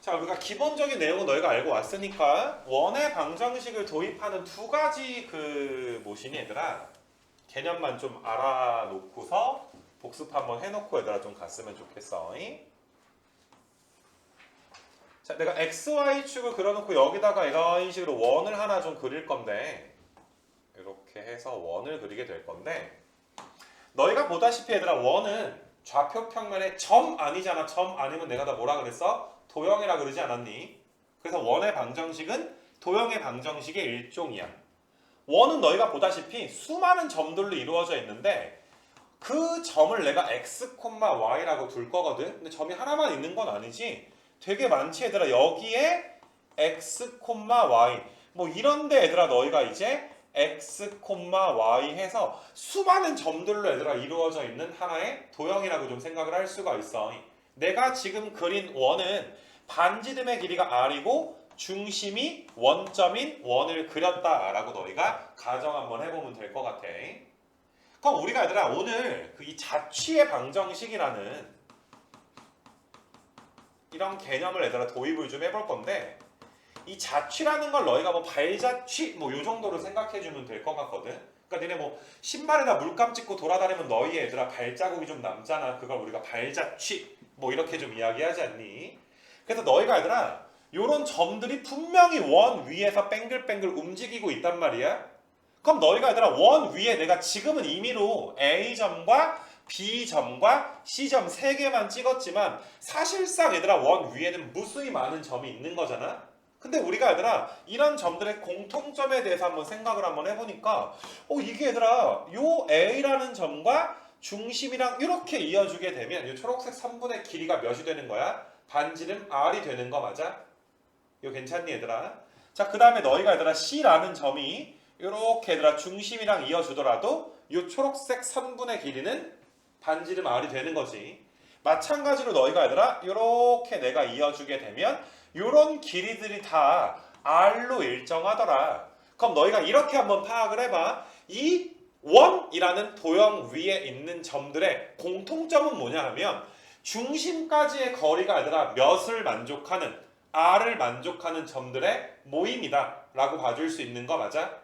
자, 우리가 기본적인 내용은 너희가 알고 왔으니까 원의 방정식을 도입하는 두 가지 그 뭐시니 얘들아 개념만 좀 알아놓고서 복습 한번 해놓고 얘들아 좀 갔으면 좋겠어. 자, 내가 XY축을 그려놓고 여기다가 이런 식으로 원을 하나 좀 그릴 건데 이렇게 해서 원을 그리게 될 건데 너희가 보다시피 얘들아 원은 좌표 평면에 점 아니잖아. 점 아니면 내가 다 뭐라 그랬어? 도형이라 그러지 않았니? 그래서 원의 방정식은 도형의 방정식의 일종이야. 원은 너희가 보다시피 수많은 점들로 이루어져 있는데 그 점을 내가 x, y라고 둘 거거든. 근데 점이 하나만 있는 건 아니지. 되게 많지 얘들아. 여기에 x, y 뭐 이런데 얘들아 너희가 이제 x, y 해서 수많은 점들로 얘들아 이루어져 있는 하나의 도형이라고 좀 생각을 할 수가 있어. 내가 지금 그린 원은 반지름의 길이가 r이고 중심이 원점인 원을 그렸다라고 너희가 가정 한번 해보면 될 것 같아. 그럼 우리가 얘들아 오늘 이 자취의 방정식이라는 이런 개념을 얘들아 도입을 좀 해볼 건데 이 자취라는 걸 너희가 뭐 발자취 뭐 요 정도로 생각해주면 될 것 같거든. 그러니까 니네 뭐 신발에다 물감 찍고 돌아다니면 너희 얘들아 발자국이 좀 남잖아. 그걸 우리가 발자취 뭐 이렇게 좀 이야기하지 않니? 그래서 너희가 얘들아 요런 점들이 분명히 원 위에서 뱅글뱅글 움직이고 있단 말이야. 그럼 너희가 얘들아 원 위에 내가 지금은 임의로 A점과 B점과 C점 3개만 찍었지만 사실상 얘들아 원 위에는 무수히 많은 점이 있는 거잖아. 근데 우리가 얘들아 이런 점들의 공통점에 대해서 한번 생각을 한번 해보니까 이게 얘들아 요 A라는 점과 중심이랑 이렇게 이어주게 되면 이 초록색 선분의 길이가 몇이 되는 거야? 반지름 R이 되는 거 맞아? 이거 괜찮니 얘들아? 자, 그 다음에 너희가 얘들아 C라는 점이 이렇게 얘들아 중심이랑 이어주더라도 이 초록색 선분의 길이는 반지름 R이 되는 거지. 마찬가지로 너희가 얘들아 이렇게 내가 이어주게 되면 이런 길이들이 다 R로 일정하더라. 그럼 너희가 이렇게 한번 파악을 해봐. 이 원이라는 도형 위에 있는 점들의 공통점은 뭐냐 하면 중심까지의 거리가 아니라 몇을 만족하는 R을 만족하는 점들의 모임이다 라고 봐줄 수 있는 거 맞아?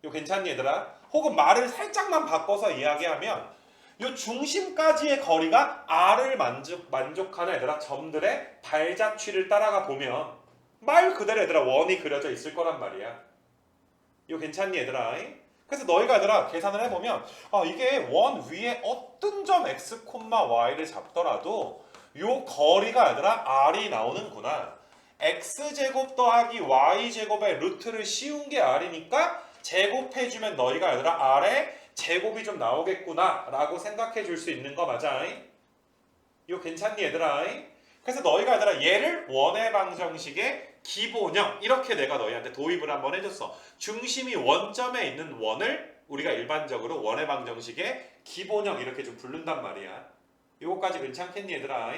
이거 괜찮니 얘들아? 혹은 말을 살짝만 바꿔서 이야기하면 이 중심까지의 거리가 R을 만족하는 얘들아 점들의 발자취를 따라가 보면 말 그대로 얘들아 원이 그려져 있을 거란 말이야. 이거 괜찮니 얘들아? 그래서 너희가 얘들아 계산을 해보면 이게 원 위에 어떤 점 x, y를 잡더라도 요 거리가 얘들아 r이 나오는구나. x제곱 더하기 y제곱의 루트를 씌운 게 r이니까 제곱해주면 너희가 얘들아 r에 제곱이 좀 나오겠구나 라고 생각해 줄 수 있는 거 맞아? 이거 괜찮니 얘들아? 그래서 너희가 얘들아 얘를 원의 방정식의 기본형 이렇게 내가 너희한테 도입을 한번 해줬어. 중심이 원점에 있는 원을 우리가 일반적으로 원의 방정식의 기본형 이렇게 좀 부른단 말이야. 이거까지 괜찮겠니 얘들아?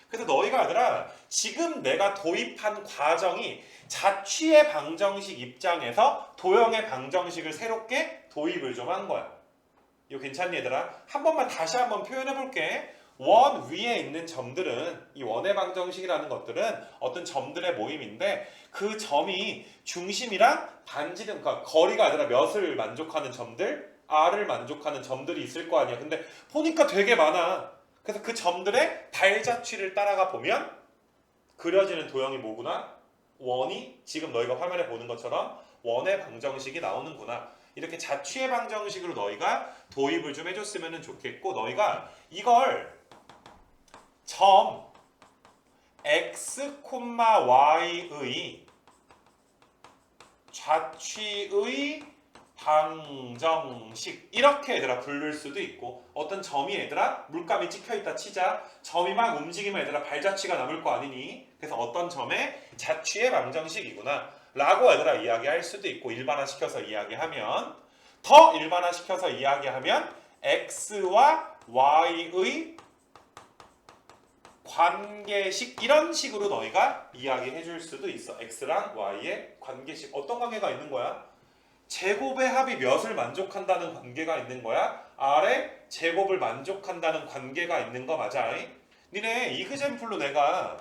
그래서 너희가 얘들아 지금 내가 도입한 과정이 자취의 방정식 입장에서 도형의 방정식을 새롭게 도입을 좀 한 거야. 이거 괜찮니 얘들아? 한 번만 다시 한번 표현해 볼게. 원 위에 있는 점들은 이 원의 방정식이라는 것들은 어떤 점들의 모임인데 그 점이 중심이랑 반지름 그러니까 거리가 아니라 몇을 만족하는 점들 R을 만족하는 점들이 있을 거 아니야. 근데 보니까 되게 많아. 그래서 그 점들의 발자취를 따라가 보면 그려지는 도형이 뭐구나? 원이 지금 너희가 화면에 보는 것처럼 원의 방정식이 나오는구나. 이렇게 자취의 방정식으로 너희가 도입을 좀 해줬으면 좋겠고 너희가 이걸 점 x, y의 좌취의 방정식 이렇게 얘들아 부를 수도 있고 어떤 점이 얘들아 물감이 찍혀있다 치자 점이 막 움직이면 얘들아 발자취가 남을 거 아니니 그래서 어떤 점의 자취의 방정식이구나 라고 얘들아 이야기할 수도 있고 일반화시켜서 이야기하면 더 일반화시켜서 이야기하면 x와 y의 관계식 이런 식으로 너희가 이야기해 줄 수도 있어. x랑 y의 관계식 어떤 관계가 있는 거야? 제곱의 합이 몇을 만족한다는 관계가 있는 거야? r의 제곱을 만족한다는 관계가 있는 거 맞아? 니네 이그젠플로 내가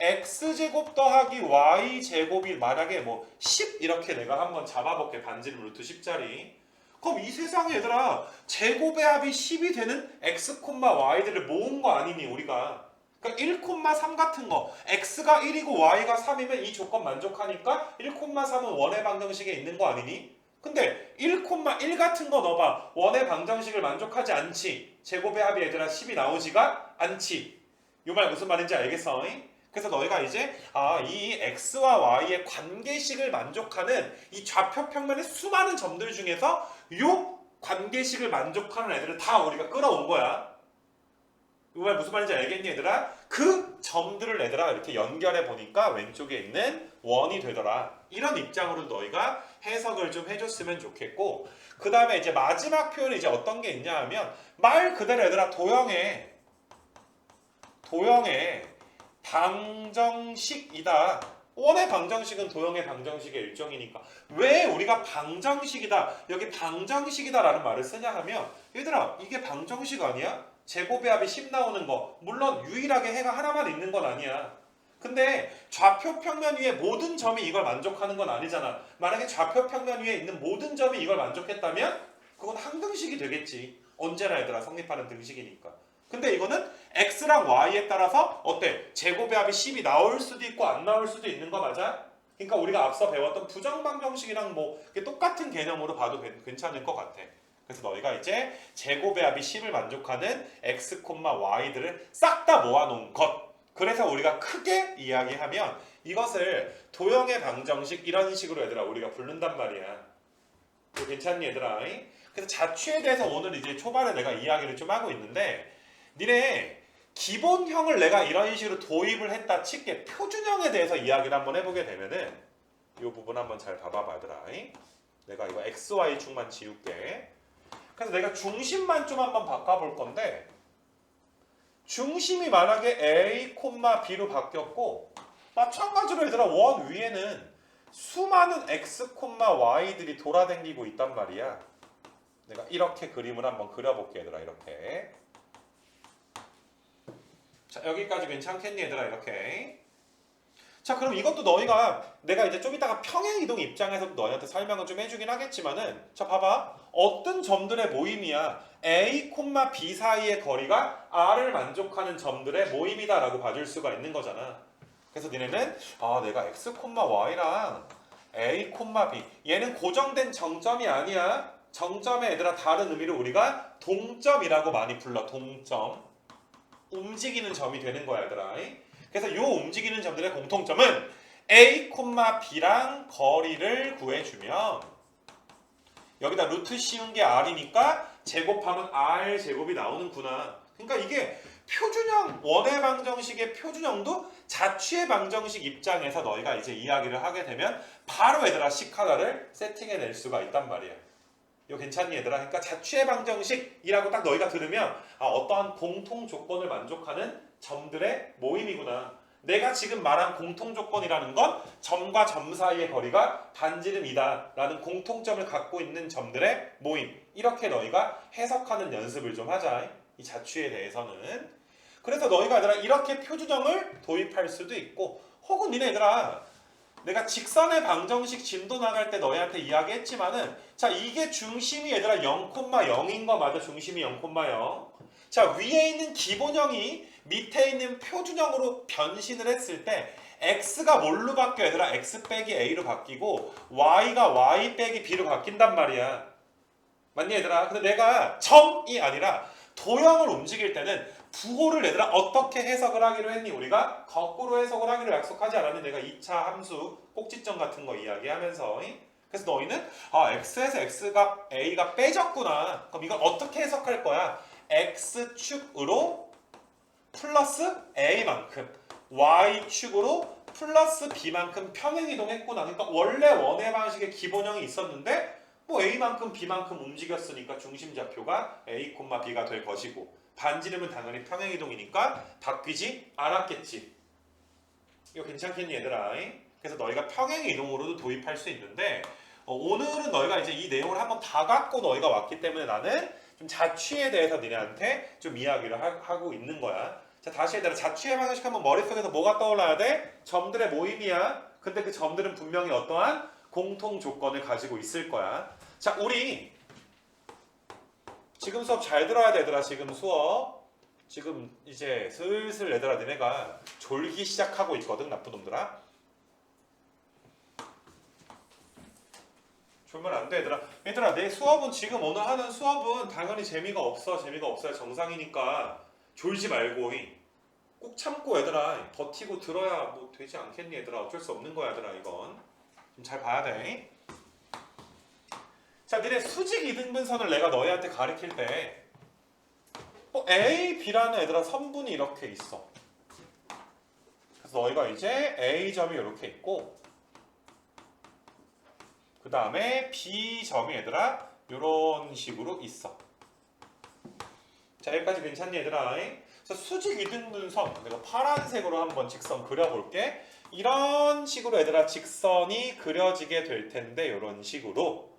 x제곱 더하기 y제곱이 만약에 뭐 10 이렇게 내가 한번 잡아볼게. 반지름 루트 10짜리. 그럼 이 세상에 얘들아 제곱의 합이 10이 되는 x, y들을 모은 거 아니니 우리가. 그러니까 1,3 같은 거 x가 1이고 y가 3이면 이 조건 만족하니까 1,3은 원의 방정식에 있는 거 아니니? 근데 1,1 같은 거 넣어봐. 원의 방정식을 만족하지 않지. 제곱의 합이 얘들아 10이 나오지가 않지. 이 말 무슨 말인지 알겠어? 그래서 너희가 이제 이 x와 y의 관계식을 만족하는 이 좌표 평면의 수많은 점들 중에서 이 관계식을 만족하는 애들을 다 우리가 끌어온 거야. 이 말 무슨 말인지 알겠니 얘들아? 그 점들을 얘들아 이렇게 연결해 보니까 왼쪽에 있는 원이 되더라. 이런 입장으로 너희가 해석을 좀 해줬으면 좋겠고, 그 다음에 이제 마지막 표현이 이제 어떤 게 있냐 하면 말 그대로 얘들아 도형의 방정식이다. 원의 방정식은 도형의 방정식의 일종이니까 왜 우리가 방정식이다, 여기 방정식이다 라는 말을 쓰냐 하면 얘들아 이게 방정식 아니야? 제곱의 합이 10 나오는 거 물론 유일하게 해가 하나만 있는 건 아니야. 근데 좌표 평면 위에 모든 점이 이걸 만족하는 건 아니잖아. 만약에 좌표 평면 위에 있는 모든 점이 이걸 만족했다면 그건 항등식이 되겠지. 언제나 얘들아 성립하는 등식이니까. 근데 이거는 x랑 y에 따라서 어때? 제곱의 합이 10이 나올 수도 있고 안 나올 수도 있는 거 맞아? 그러니까 우리가 앞서 배웠던 부정방정식이랑 뭐 똑같은 개념으로 봐도 괜찮을 것 같아. 그래서 너희가 이제 제곱의 합이 10을 만족하는 x, y들을 싹 다 모아놓은 것. 그래서 우리가 크게 이야기하면 이것을 도형의 방정식 이런 식으로 얘들아 우리가 부른단 말이야. 괜찮니 얘들아? 그래서 자취에 대해서 오늘 이제 초반에 내가 이야기를 좀 하고 있는데 니네 기본형을 내가 이런 식으로 도입을 했다 칠게. 표준형에 대해서 이야기를 한번 해보게 되면은 이 부분 한번 잘 봐봐봐 얘들아. 내가 이거 XY축만 지울게. 그래서 내가 중심만 좀 한번 바꿔볼 건데 중심이 만약에 A, B로 바뀌었고 마찬가지로 얘들아 원 위에는 수많은 X, Y들이 돌아다니고 있단 말이야. 내가 이렇게 그림을 한번 그려볼게 얘들아. 이렇게. 자 여기까지 괜찮겠니 얘들아? 이렇게. 자 그럼 이것도 너희가 내가 이제 좀 이따가 평행이동 입장에서 너희한테 설명을 좀 해주긴 하겠지만은 자 봐봐. 어떤 점들의 모임이야. A, B 사이의 거리가 R을 만족하는 점들의 모임이다 라고 봐줄 수가 있는 거잖아. 그래서 니네는 내가 X, Y랑 A, B 얘는 고정된 정점이 아니야. 정점의 얘들아 다른 의미로 우리가 동점이라고 많이 불러. 동점. 움직이는 점이 되는 거야 얘들아. 그래서 이 움직이는 점들의 공통점은 A, B랑 거리를 구해주면 여기다 루트 씌운 게 R이니까 제곱하면 R 제곱이 나오는구나. 그러니까 이게 표준형, 원의 방정식의 표준형도 자취의 방정식 입장에서 너희가 이제 이야기를 하게 되면 바로 얘들아 식 하나를 세팅해 낼 수가 있단 말이야. 이거 괜찮니 얘들아? 그러니까 자취의 방정식이라고 딱 너희가 들으면 어떠한 공통 조건을 만족하는 점들의 모임이구나. 내가 지금 말한 공통 조건이라는 건 점과 점 사이의 거리가 반지름이다 라는 공통점을 갖고 있는 점들의 모임. 이렇게 너희가 해석하는 연습을 좀 하자. 이 자취에 대해서는. 그래서 너희가 얘들아 이렇게 표준형을 도입할 수도 있고 혹은 니네 얘들아 내가 직선의 방정식 진도 나갈 때 너희한테 이야기했지만은 자 이게 중심이 얘들아 0,0인 거 맞아? 중심이 0,0. 자 위에 있는 기본형이 밑에 있는 표준형으로 변신을 했을 때 x가 뭘로 바뀌어 얘들아? x 빼기 a로 바뀌고 y가 y 빼기 b로 바뀐단 말이야. 맞니 얘들아? 근데 내가 점이 아니라 도형을 움직일 때는 부호를 얘들아 어떻게 해석을 하기로 했니? 우리가 거꾸로 해석을 하기로 약속하지 않았니? 내가 2차 함수 꼭지점 같은 거 이야기하면서. 그래서 너희는 x에서 x가 a가 빼졌구나. 그럼 이걸 어떻게 해석할 거야? x축으로 플러스 a만큼 y축으로 플러스 b만큼 평행이동했구나. 그러니까 원래 원의 방식의 기본형이 있었는데 뭐 a만큼 b만큼 움직였으니까 중심좌표가 a, b가 될 것이고 반지름은 당연히 평행이동이니까 바뀌지 않았겠지. 이거 괜찮겠니 얘들아? 그래서 너희가 평행이동으로도 도입할 수 있는데 오늘은 너희가 이제 이 내용을 한번 다 갖고 너희가 왔기 때문에 나는 좀 자취에 대해서 니네한테 좀 이야기를 하고 있는 거야. 자, 다시 얘들아, 자취의 방정식 하면 머릿속에서 뭐가 떠올라야 돼? 점들의 모임이야. 근데 그 점들은 분명히 어떠한 공통 조건을 가지고 있을 거야. 자, 우리 지금 수업 잘 들어야 돼, 얘들아. 지금 수업 지금 이제 슬슬 얘들아 너네가 졸기 시작하고 있거든, 나쁜 놈들아. 졸면 안 돼, 얘들아. 얘들아, 내 수업은 지금 오늘 하는 수업은 당연히 재미가 없어. 재미가 없어야 정상이니까 졸지 말고 꼭 참고 얘들아 버티고 들어야 뭐 되지 않겠니, 얘들아. 어쩔 수 없는 거야, 얘들아. 이건 좀 잘 봐야 돼. 자, 니네 수직 이등분선을 내가 너희한테 가르칠 때 A, B라는 얘들아 선분이 이렇게 있어. 그래서 너희가 이제 A점이 이렇게 있고 그 다음에 B점이 얘들아 이런 식으로 있어. 자, 여기까지 괜찮니, 얘들아? 그래서 수직 이등분선 내가 파란색으로 한번 직선 그려볼게. 이런 식으로 얘들아 직선이 그려지게 될 텐데 이런 식으로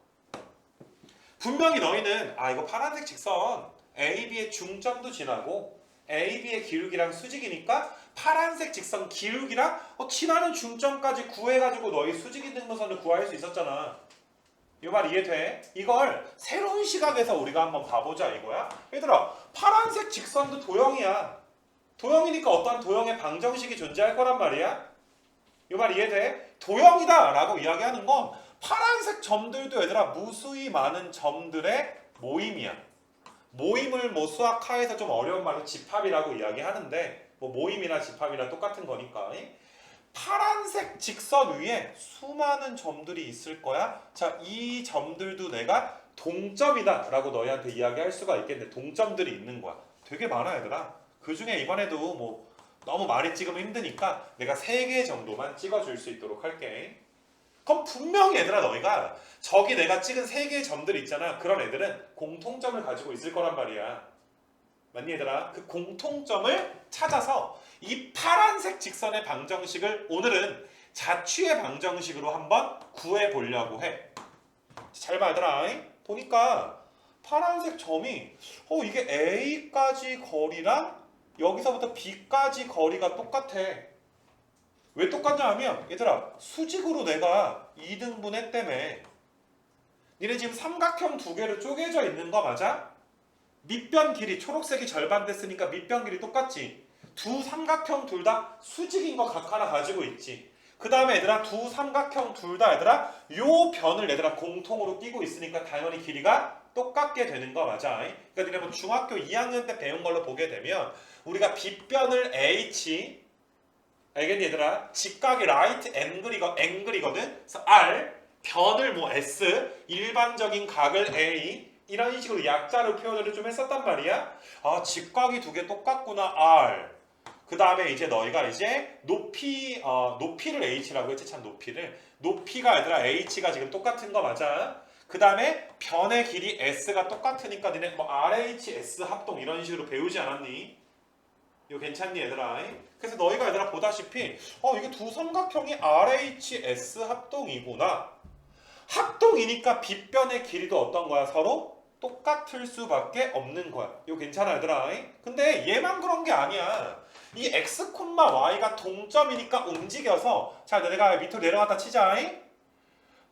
분명히 너희는 이거 파란색 직선 AB의 중점도 지나고 AB의 기울기랑 수직이니까 파란색 직선 기울기랑 지나는 중점까지 구해가지고 너희 수직 이등분선을 구할 수 있었잖아. 이 말 이해돼? 이걸 새로운 시각에서 우리가 한번 봐보자 이거야. 얘들아, 파란색 직선도 도형이야. 도형이니까 어떠한 도형의 방정식이 존재할 거란 말이야. 이 말 이해돼? 도형이다 라고 이야기하는 건 파란색 점들도 얘들아 무수히 많은 점들의 모임이야. 모임을 뭐 수학하에서 좀 어려운 말로 집합이라고 이야기하는데 뭐 모임이나 집합이나 똑같은 거니까 파란색 직선 위에 수많은 점들이 있을 거야. 자, 이 점들도 내가 동점이다 라고 너희한테 이야기할 수가 있겠네. 동점들이 있는 거야. 되게 많아, 얘들아. 그 중에 이번에도 뭐 너무 많이 찍으면 힘드니까 내가 3개 정도만 찍어줄 수 있도록 할게. 그럼 분명히 얘들아 너희가 저기 내가 찍은 3개의 점들 있잖아. 그런 애들은 공통점을 가지고 있을 거란 말이야. 맞니, 얘들아? 그 공통점을 찾아서 이 파란색 직선의 방정식을 오늘은 자취의 방정식으로 한번 구해보려고 해. 잘 봐, 얘들아. 보니까 파란색 점이 이게 A까지 거리랑 여기서부터 B까지 거리가 똑같아. 왜 똑같냐 하면 얘들아 수직으로 내가 2등분 했다며. 니네 지금 삼각형 2개로 쪼개져 있는 거 맞아? 밑변 길이 초록색이 절반 됐으니까 밑변 길이 똑같지. 두 삼각형 둘 다 수직인 거 각 하나 가지고 있지. 그 다음에 얘들아 두 삼각형 둘 다 얘들아 요 변을 얘들아 공통으로 끼고 있으니까 당연히 길이가 똑같게 되는 거 맞아. 그러니까 니네 뭐 중학교 2학년 때 배운 걸로 보게 되면 우리가 빗변을 H 알겠니, 얘들아? 직각이 라이트 앵글이거든. 그래서 R, 변을 뭐 S, 일반적인 각을 A 이런 식으로 약자로 표현을 좀 했었단 말이야. 직각이 2개 똑같구나, R. 그 다음에 이제 너희가 이제 높이를 H라고 했지, 참 높이를. 높이가 얘들아 H가 지금 똑같은 거 맞아. 그 다음에 변의 길이 S가 똑같으니까 니네 뭐 RHS 합동 이런 식으로 배우지 않았니? 이거 괜찮니, 얘들아? 그래서 너희가 얘들아 보다시피 이게 두 삼각형이 RHS 합동이구나. 합동이니까 빗변의 길이도 어떤 거야? 서로 똑같을 수밖에 없는 거야. 이거 괜찮아, 얘들아? 근데 얘만 그런 게 아니야. 이 X, Y가 동점이니까 움직여서 자, 내가 밑으로 내려갔다 치자.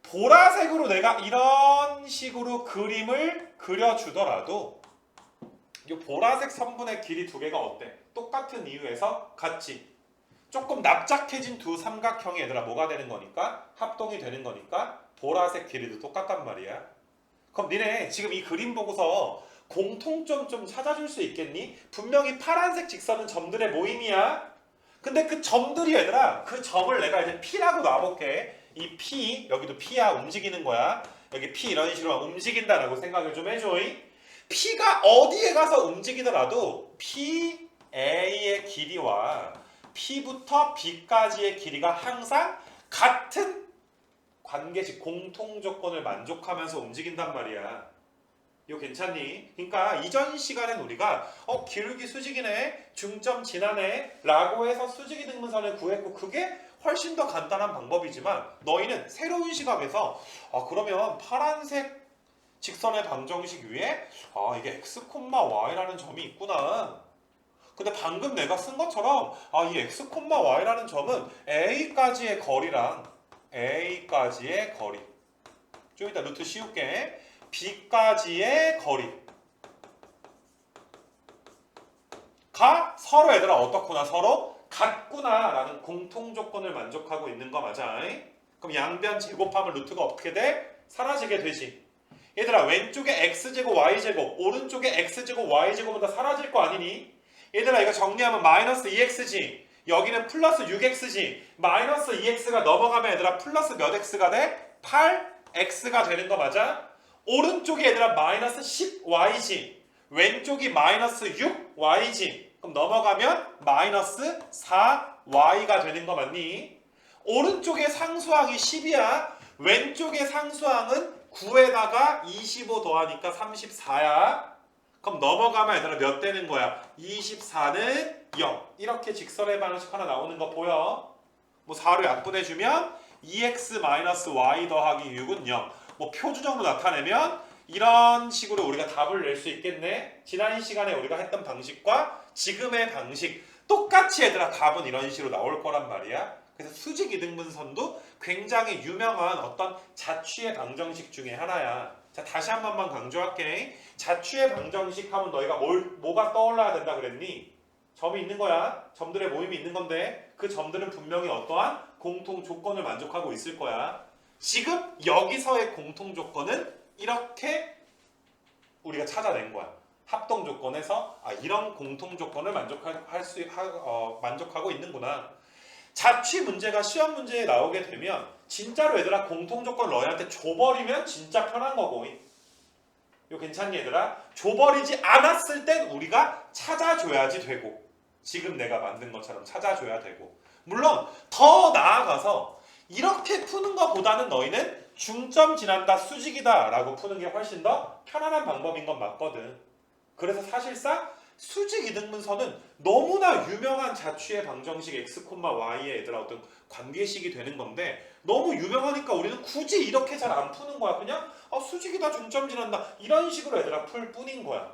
보라색으로 내가 이런 식으로 그림을 그려주더라도 이 보라색 선분의 길이 2개가 어때? 똑같은 이유에서 같이 조금 납작해진 두 삼각형이 얘들아 뭐가 되는 거니까? 합동이 되는 거니까 보라색 길이도 똑같단 말이야. 그럼 니네 지금 이 그림 보고서 공통점 좀 찾아줄 수 있겠니? 분명히 파란색 직선은 점들의 모임이야. 근데 그 점들이 얘들아 그 점을 내가 이제 P라고 놔볼게. 이 P, 여기도 P야. 움직이는 거야. 여기 P 이런 식으로 움직인다라고 생각을 좀 해줘. P가 어디에 가서 움직이더라도 PA의 길이와 P부터 B까지의 길이가 항상 같은 관계식 공통 조건을 만족하면서 움직인단 말이야. 이거 괜찮니? 그러니까 이전 시간엔 우리가 기울기 수직이네, 중점 지나네 라고 해서 수직이 등분선을 구했고 그게 훨씬 더 간단한 방법이지만 너희는 새로운 시각에서 그러면 파란색 직선의 방정식 위에 이게 x, y라는 점이 있구나. 근데 방금 내가 쓴 것처럼 이 x, y라는 점은 a까지의 거리랑 a까지의 거리, 좀 이따 루트 씌울게. b까지의 거리가 서로 얘들아 어떻구나, 서로 같구나라는 공통 조건을 만족하고 있는 거 맞아? 그럼 양변 제곱하면 루트가 어떻게 돼? 사라지게 되지. 얘들아 왼쪽에 x제곱 y제곱, 오른쪽에 x제곱 y제곱은 다 사라질 거 아니니? 얘들아 이거 정리하면 마이너스 2x지, 여기는 플러스 6x지. 마이너스 2x가 넘어가면 얘들아 플러스 몇 x가 돼? 8x가 되는 거 맞아? 오른쪽이 얘들아 마이너스 10y지, 왼쪽이 마이너스 6y지. 그럼 넘어가면 마이너스 4y가 되는 거 맞니? 오른쪽의 상수항이 10이야. 왼쪽의 상수항은 9에다가 25 더하니까 34야. 그럼 넘어가면 얘들아 몇 되는 거야? 24는 0. 이렇게 직선의 방식 하나 나오는 거 보여? 뭐 4로 약분해주면 2x-y 더하기 6은 0. 뭐 표준형으로 나타내면 이런 식으로 우리가 답을 낼 수 있겠네. 지난 시간에 우리가 했던 방식과 지금의 방식 똑같이 얘들아 답은 이런 식으로 나올 거란 말이야. 그래서 수직 이등분선도 굉장히 유명한 어떤 자취의 방정식 중에 하나야. 자, 다시 한 번만 강조할게. 자취의 방정식 하면 너희가 뭐가 떠올라야 된다 그랬니? 점이 있는 거야. 점들의 모임이 있는 건데 그 점들은 분명히 어떠한 공통 조건을 만족하고 있을 거야. 지금 여기서의 공통 조건은 이렇게 우리가 찾아낸 거야. 합동 조건에서 이런 공통 조건을 만족하고 있는구나. 자취 문제가 시험 문제에 나오게 되면 진짜로 얘들아 공통 조건 너희한테 줘버리면 진짜 편한 거고. 이거 괜찮니 얘들아? 줘버리지 않았을 땐 우리가 찾아줘야지 되고, 지금 내가 만든 것처럼 찾아줘야 되고, 물론 더 나아가서 이렇게 푸는 것보다는 너희는 중점 지난다 수직이다 라고 푸는 게 훨씬 더 편안한 방법인 건 맞거든. 그래서 사실상 수직 이등분선은 너무나 유명한 자취의 방정식 x, y의 얘들아 어떤 관계식이 되는 건데, 너무 유명하니까 우리는 굳이 이렇게 잘 안 푸는 거야. 그냥 수직이다 중점 지난다 이런 식으로 얘들아 풀 뿐인 거야.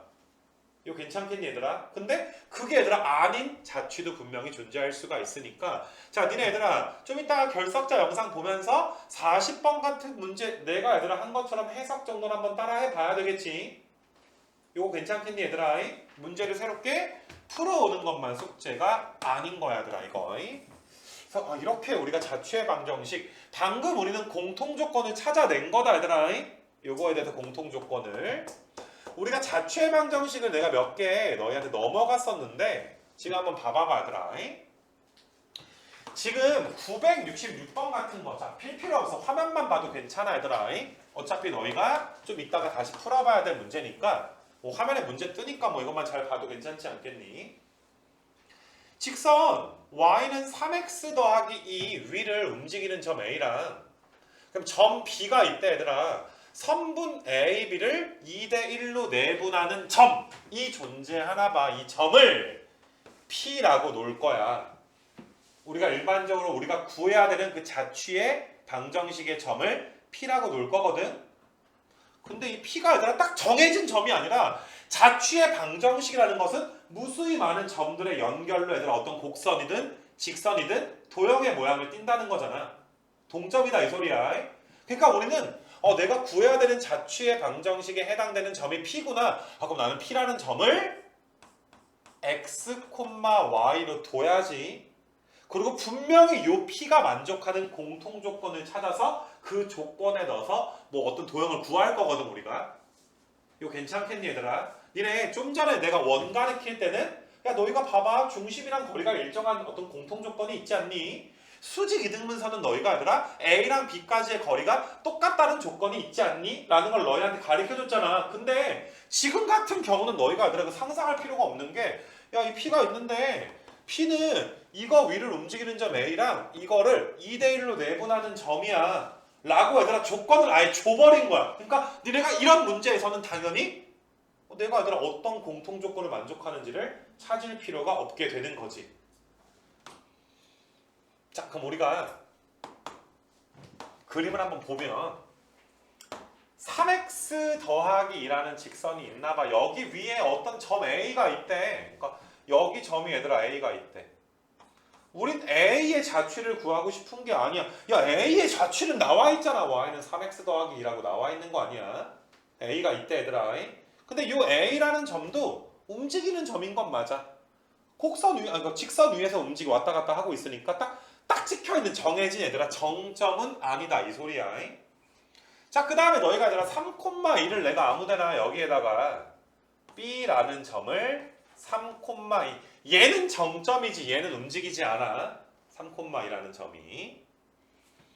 이거 괜찮겠니 얘들아? 근데 그게 얘들아 아닌 자취도 분명히 존재할 수가 있으니까, 자 니네 얘들아 좀 이따 결석자 영상 보면서 40번 같은 문제 내가 얘들아 한 것처럼 해석 정도는 한번 따라해 봐야 되겠지. 이거 괜찮겠니 얘들아? 문제를 새롭게 풀어오는 것만 숙제가 아닌 거야 얘들아 이거. 그래서 이렇게 우리가 자취의 방정식, 방금 우리는 공통 조건을 찾아낸 거다 얘들아. 요거에 대해서 공통 조건을 우리가 자취의 방정식을 내가 몇 개 너희한테 넘어갔었는데 지금 한번 봐봐봐 얘들아. 지금 966번 같은 거 자 필 필요 없어. 화면만 봐도 괜찮아 얘들아. 어차피 너희가 좀 이따가 다시 풀어봐야 될 문제니까 뭐 화면에 문제 뜨니까 뭐 이것만 잘 봐도 괜찮지 않겠니? 직선 y는 3x 더하기 2 위를 움직이는 점 A랑, 그럼 점 B가 있대 얘들아. 선분 A, B를 2대1로 내분하는 점이 존재하나 봐. 이 점을 P라고 놓을 거야. 우리가 일반적으로 우리가 구해야 되는 그 자취의 방정식의 점을 P라고 놓을 거거든. 근데 이 P가 얘들아 딱 정해진 점이 아니라 자취의 방정식이라는 것은 무수히 많은 점들의 연결로 얘들아 어떤 곡선이든 직선이든 도형의 모양을 띈다는 거잖아. 동점이다 이 소리야. 그러니까 우리는 내가 구해야 되는 자취의 방정식에 해당되는 점이 P구나. 그럼 나는 P라는 점을 x, y로 둬야지. 그리고 분명히 이 P가 만족하는 공통 조건을 찾아서 그 조건에 넣어서 뭐 어떤 도형을 구할 거거든 우리가. 이거 괜찮겠니 얘들아? 니네 좀 전에 내가 원 가르칠 때는 야 너희가 봐봐 중심이랑 거리가 일정한 어떤 공통 조건이 있지 않니? 수직 이등분선은 너희가 얘들아 A랑 B까지의 거리가 똑같다는 조건이 있지 않니? 라는 걸 너희한테 가르쳐줬잖아. 근데 지금 같은 경우는 너희가 얘들아 상상할 필요가 없는 게, 야 이 P가 있는데 P는 이거 위를 움직이는 점 A랑 이거를 2대1로 내분하는 점이야 라고 얘들아 조건을 아예 줘버린 거야. 그러니까 니네가 이런 문제에서는 당연히 내가 얘들아 어떤 공통 조건을 만족하는지를 찾을 필요가 없게 되는 거지. 자 그럼 우리가 그림을 한번 보면 3x 더하기 2라는 직선이 있나봐. 여기 위에 어떤 점 A가 있대. 그러니까 여기 점이 얘들아 A가 있대. 우린 A의 자취를 구하고 싶은 게 아니야. 야, A의 자취는 나와 있잖아. Y는 3x 더하기 2라고 나와 있는 거 아니야. A가 있대 얘들아. 근데 이 A라는 점도 움직이는 점인 건 맞아. 곡선 위, 그러니까 직선 위에서 움직이 왔다 갔다 하고 있으니까 딱 찍혀있는 정해진 얘들아 정점은 아니다 이 소리야. 자, 그 다음에 너희가 얘들아 3,2를 내가 아무데나 여기에다가 B라는 점을 3,2 얘는 정점이지 얘는 움직이지 않아. 3,2라는 점이.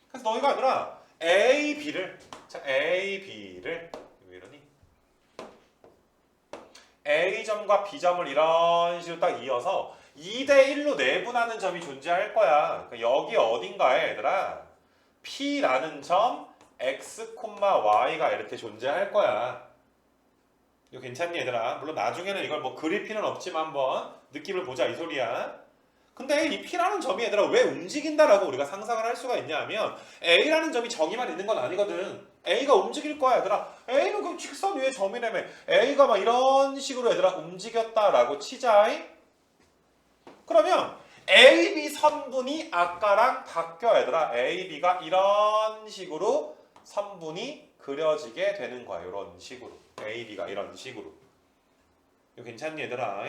그래서 너희가 얘들아 A, B를 왜 이러니? A점과 B점을 이런 식으로 딱 이어서 2대1로 내분하는 점이 존재할 거야. 그러니까 여기 어딘가에 얘들아 P라는 점 X, Y가 이렇게 존재할 거야. 이거 괜찮니 얘들아? 물론 나중에는 이걸 뭐 그릴 필요는 없지만 한번 느낌을 보자 이 소리야. 근데 이 P라는 점이 얘들아 왜 움직인다라고 우리가 상상을 할 수가 있냐 하면 A라는 점이 정의만 있는 건 아니거든. A가 움직일 거야 얘들아. A는 그 직선 위에 점이라며. A가 막 이런 식으로 얘들아 움직였다라고 치자. 그러면 AB 선분이 아까랑 바뀌어 얘들아. AB가 이런 식으로 선분이 그려지게 되는 거야. 이런 식으로. AB가 이런 식으로. 이거 괜찮니 얘들아?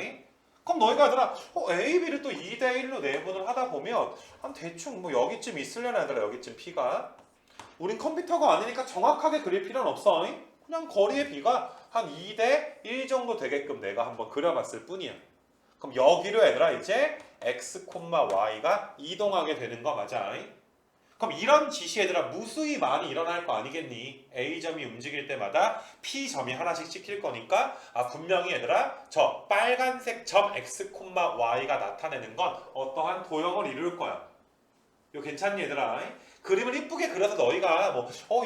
그럼 너희가 얘들아 AB를 또 2대1로 내분을 하다 보면 한 대충 뭐 여기쯤 있으려나 얘들아. 여기쯤 P가. 우린 컴퓨터가 아니니까 정확하게 그릴 필요는 없어. 그냥 거리의 B가 한 2대1 정도 되게끔 내가 한번 그려봤을 뿐이야. 그럼 여기로 얘들아 이제 X, Y가 이동하게 되는 거 맞아? 그럼 이런 짓이 얘들아 무수히 많이 일어날 거 아니겠니? A점이 움직일 때마다 P점이 하나씩 찍힐 거니까 분명히 얘들아 저 빨간색 점 X, Y가 나타내는 건 어떠한 도형을 이룰 거야. 이거 괜찮니 얘들아? 그림을 이쁘게 그려서 너희가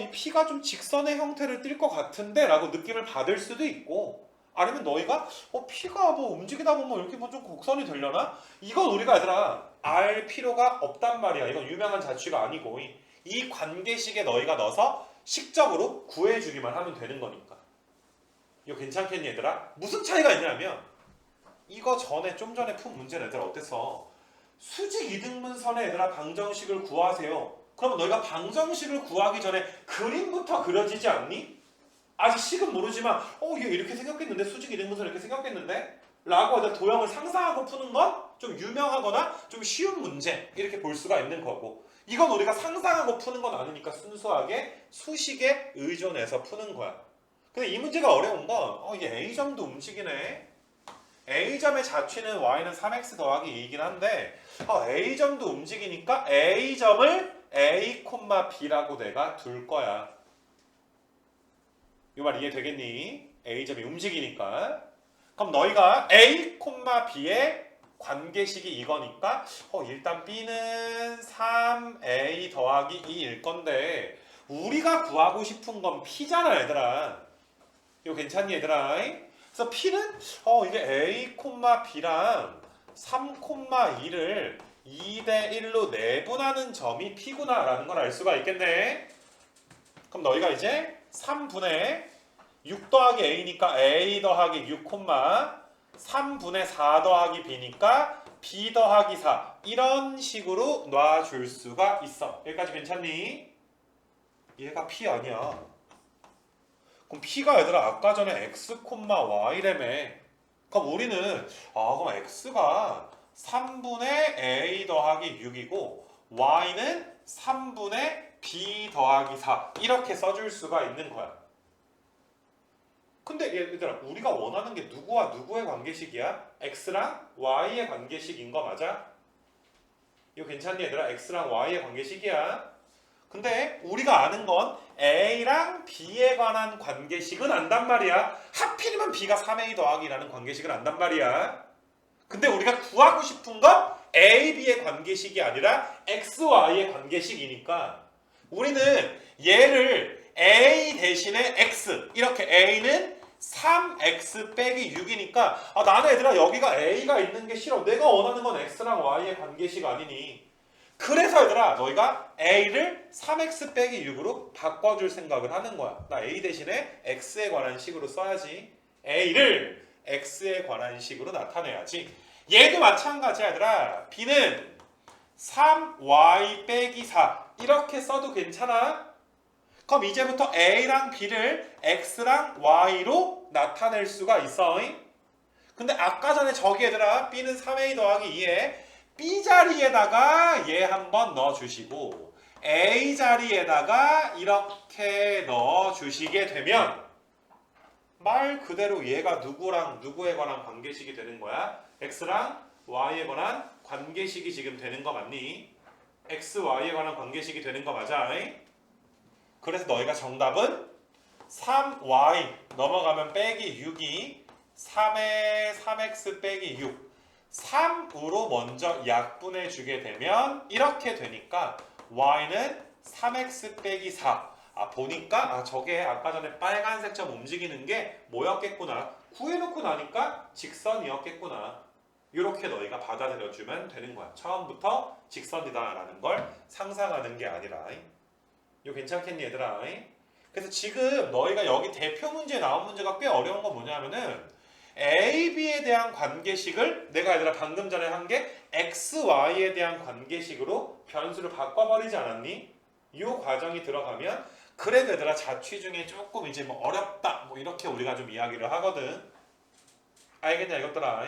이 P가 좀 직선의 형태를 띌 것 같은데 라고 느낌을 받을 수도 있고 아니면 너희가 P가 뭐 움직이다 보면 이렇게 뭐 좀 곡선이 되려나? 이건 우리가 얘들아 알 필요가 없단 말이야. 이건 유명한 자취가 아니고 이 관계식에 너희가 넣어서 식적으로 구해주기만 하면 되는 거니까. 이거 괜찮겠니 얘들아? 무슨 차이가 있냐면 이거 좀 전에 푼 문제는 얘들아 어땠어? 수직 이등분선에 얘들아 방정식을 구하세요. 그러면 너희가 방정식을 구하기 전에 그림부터 그려지지 않니? 아직 식은 모르지만 얘 이렇게 생겼겠는데 수직 이등분선 이렇게 생겼겠는데? 라고 해서 도형을 상상하고 푸는 건 좀 유명하거나 좀 쉬운 문제 이렇게 볼 수가 있는 거고 이건 우리가 상상하고 푸는 건 아니니까 순수하게 수식에 의존해서 푸는 거야. 근데 이 문제가 어려운 건 이게 A점도 움직이네. A점의 자취는 Y는 3x 더하기 2이긴 한데 A점도 움직이니까 A점을 A, B라고 내가 둘 거야. 이 말 이해되겠니? A점이 움직이니까. 그럼 너희가 A, B의 관계식이 이거니까 일단 B는 3A 더하기 2일 건데 우리가 구하고 싶은 건 P잖아 얘들아. 이거 괜찮니 얘들아? 그래서 P는 이게 A, B랑 3,2를 2대1로 내분하는 점이 P구나 라는 걸 알 수가 있겠네. 그럼 너희가 이제 3분의 6 더하기 A니까 A 더하기 6, 3분의 4 더하기 B니까 B 더하기 4 이런 식으로 놔줄 수가 있어. 여기까지 괜찮니? 얘가 P 아니야. 그럼 P가 얘들아 아까 전에 X, Y라며. 그럼 우리는 그럼 X가 3분의 A 더하기 6이고 Y는 3분의 B 더하기 4 이렇게 써줄 수가 있는 거야. 근데 얘들아 우리가 원하는 게 누구와 누구의 관계식이야? X랑 Y의 관계식인 거 맞아? 이거 괜찮니 얘들아? X랑 Y의 관계식이야. 근데 우리가 아는 건 A랑 B에 관한 관계식은 안단 말이야. 하필이면 B가 3A 더하기라는 관계식을 안단 말이야. 근데 우리가 구하고 싶은 건 A, B의 관계식이 아니라 X, Y의 관계식이니까 우리는 얘를 A 대신에 X 이렇게 A는 3x 빼기 6이니까 나는 얘들아 여기가 A가 있는 게 싫어. 내가 원하는 건 X랑 Y의 관계식 아니니. 그래서 얘들아 너희가 A를 3x 빼기 6으로 바꿔줄 생각을 하는 거야. 나 A 대신에 X에 관한 식으로 써야지. A를 X에 관한 식으로 나타내야지. 얘도 마찬가지야 얘들아. b는 3y 빼기 4 이렇게 써도 괜찮아? 그럼 이제부터 a랑 b를 x랑 y로 나타낼 수가 있어. 근데 아까 전에 저기 얘들아 b는 3a 더하기 2에 b 자리에다가 얘 한번 넣어주시고 a 자리에다가 이렇게 넣어주시게 되면 말 그대로 얘가 누구랑 누구에 관한 관계식이 되는 거야? x랑 y에 관한 관계식이 지금 되는 거 맞니? x, y에 관한 관계식이 되는 거 맞아? 그래서 너희가 정답은 3y 넘어가면 빼기 6이 3에 3x 빼기 6 3으로 먼저 약분해 주게 되면 이렇게 되니까 y는 3x 빼기 4 보니까 저게 아까 전에 빨간색 점 움직이는 게 뭐였겠구나 구해놓고 나니까 직선이었겠구나 이렇게 너희가 받아들여주면 되는 거야. 처음부터 직선이다라는 걸 상상하는 게 아니라 이거 괜찮겠니 얘들아? 그래서 지금 너희가 여기 대표 문제에 나온 문제가 꽤 어려운 건 뭐냐면은 A, B에 대한 관계식을 내가 얘들아 방금 전에 한 게 X, Y에 대한 관계식으로 변수를 바꿔버리지 않았니? 이 과정이 들어가면 그래도 얘들아 자취 중에 조금 이제 뭐 어렵다 뭐 이렇게 우리가 좀 이야기를 하거든. 알겠냐 이것들아?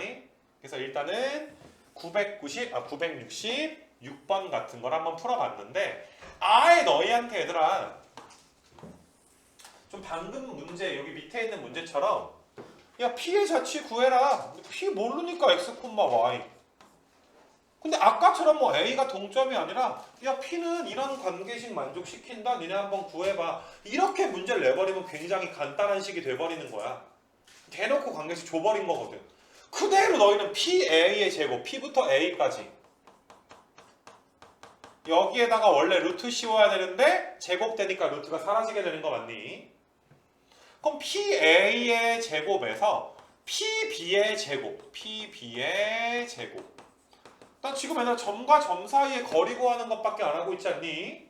그래서 일단은 966번 같은 걸 한번 풀어봤는데 아예 너희한테 얘들아 좀 방금 문제 여기 밑에 있는 문제처럼 야 P의 자취 구해라. P 모르니까 X, Y. 근데 아까처럼 뭐 A가 동점이 아니라 야 P는 이런 관계식 만족시킨다. 니네 한번 구해봐. 이렇게 문제를 내버리면 굉장히 간단한 식이 돼버리는 거야. 대놓고 관계식 줘버린 거거든. 그대로 너희는 PA의 제곱, P부터 A까지 여기에다가 원래 루트 씌워야 되는데 제곱되니까 루트가 사라지게 되는 거 맞니? 그럼 PA의 제곱에서 PB의 제곱, PB의 제곱. 난 지금 얘들아 점과 점 사이에 거리 구하는 것밖에 안 하고 있지 않니?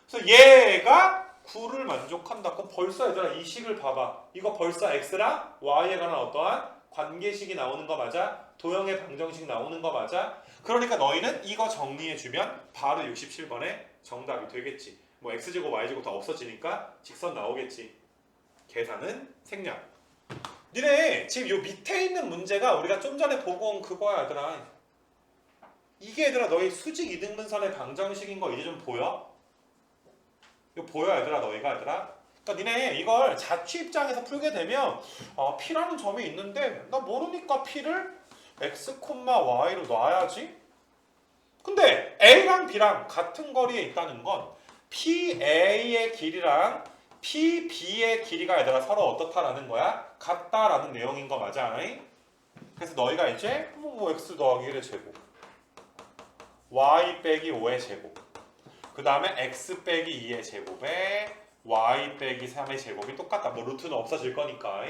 그래서 얘가 9를 만족한다. 그럼 벌써 얘들아 이 식을 봐봐. 이거 벌써 X랑 Y에 관한 어떠한 관계식이 나오는 거 맞아? 도형의 방정식 나오는 거 맞아? 그러니까 너희는 이거 정리해주면 바로 67번에 정답이 되겠지. 뭐 X제곱 Y제곱 다 없어지니까 직선 나오겠지. 계산은 생략. 니네 지금 요 밑에 있는 문제가 우리가 좀 전에 보고 온 그거야 얘들아. 이게 얘들아 너희 수직 이등분선의 방정식인 거 이제 좀 보여? 이거 보여 얘들아 너희가 얘들아? 그러니까 니네 이걸 자취 입장에서 풀게 되면 P라는 점이 있는데 나 모르니까 P를 X, Y로 놔야지? 근데 A랑 B랑 같은 거리에 있다는 건 PA의 길이랑 PB의 길이가 얘들아 서로 어떻다라는 거야? 같다라는 내용인 거 맞아? 그래서 너희가 이제 뭐 X 더하기 1의 제곱 Y 빼기 5의 제곱 그 다음에 X 빼기 2의 제곱에 Y 빼기 3의 제곱이 똑같다. 뭐 루트는 없어질 거니까.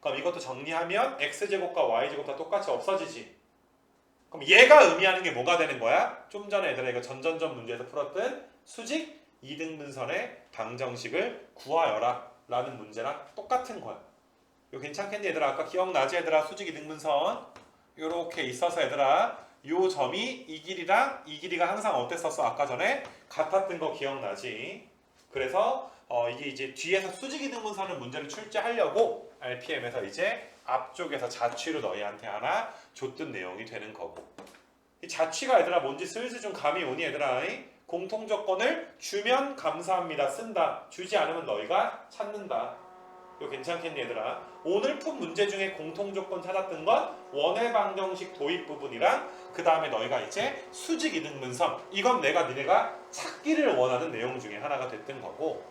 그럼 이것도 정리하면 X제곱과 Y제곱 다 똑같이 없어지지. 그럼 얘가 의미하는 게 뭐가 되는 거야? 좀 전에 얘들아 이거 전전전 문제에서 풀었던 수직 이등분선의 방정식을 구하여라 라는 문제랑 똑같은 거야. 이거 괜찮겠니 얘들아? 아까 기억나지 얘들아? 수직 이등분선 요렇게 있어서 얘들아 요 점이 이 길이랑 이 길이가 항상 어땠었어? 아까 전에 같았던 거 기억나지? 그래서 이게 이제 뒤에서 수직 이등분선을 문제를 출제하려고 RPM에서 이제 앞쪽에서 자취로 너희한테 하나 줬던 내용이 되는 거고. 이 자취가 얘들아 뭔지 슬슬 좀 감이 오니 얘들아? 공통 조건을 주면 감사합니다 쓴다. 주지 않으면 너희가 찾는다. 이거 괜찮겠니 얘들아? 오늘 푼 문제 중에 공통 조건 찾았던 건 원의 방정식 도입 부분이랑 그 다음에 너희가 이제 수직 이등분선 이건 니네가 찾기를 원하는 내용 중에 하나가 됐던 거고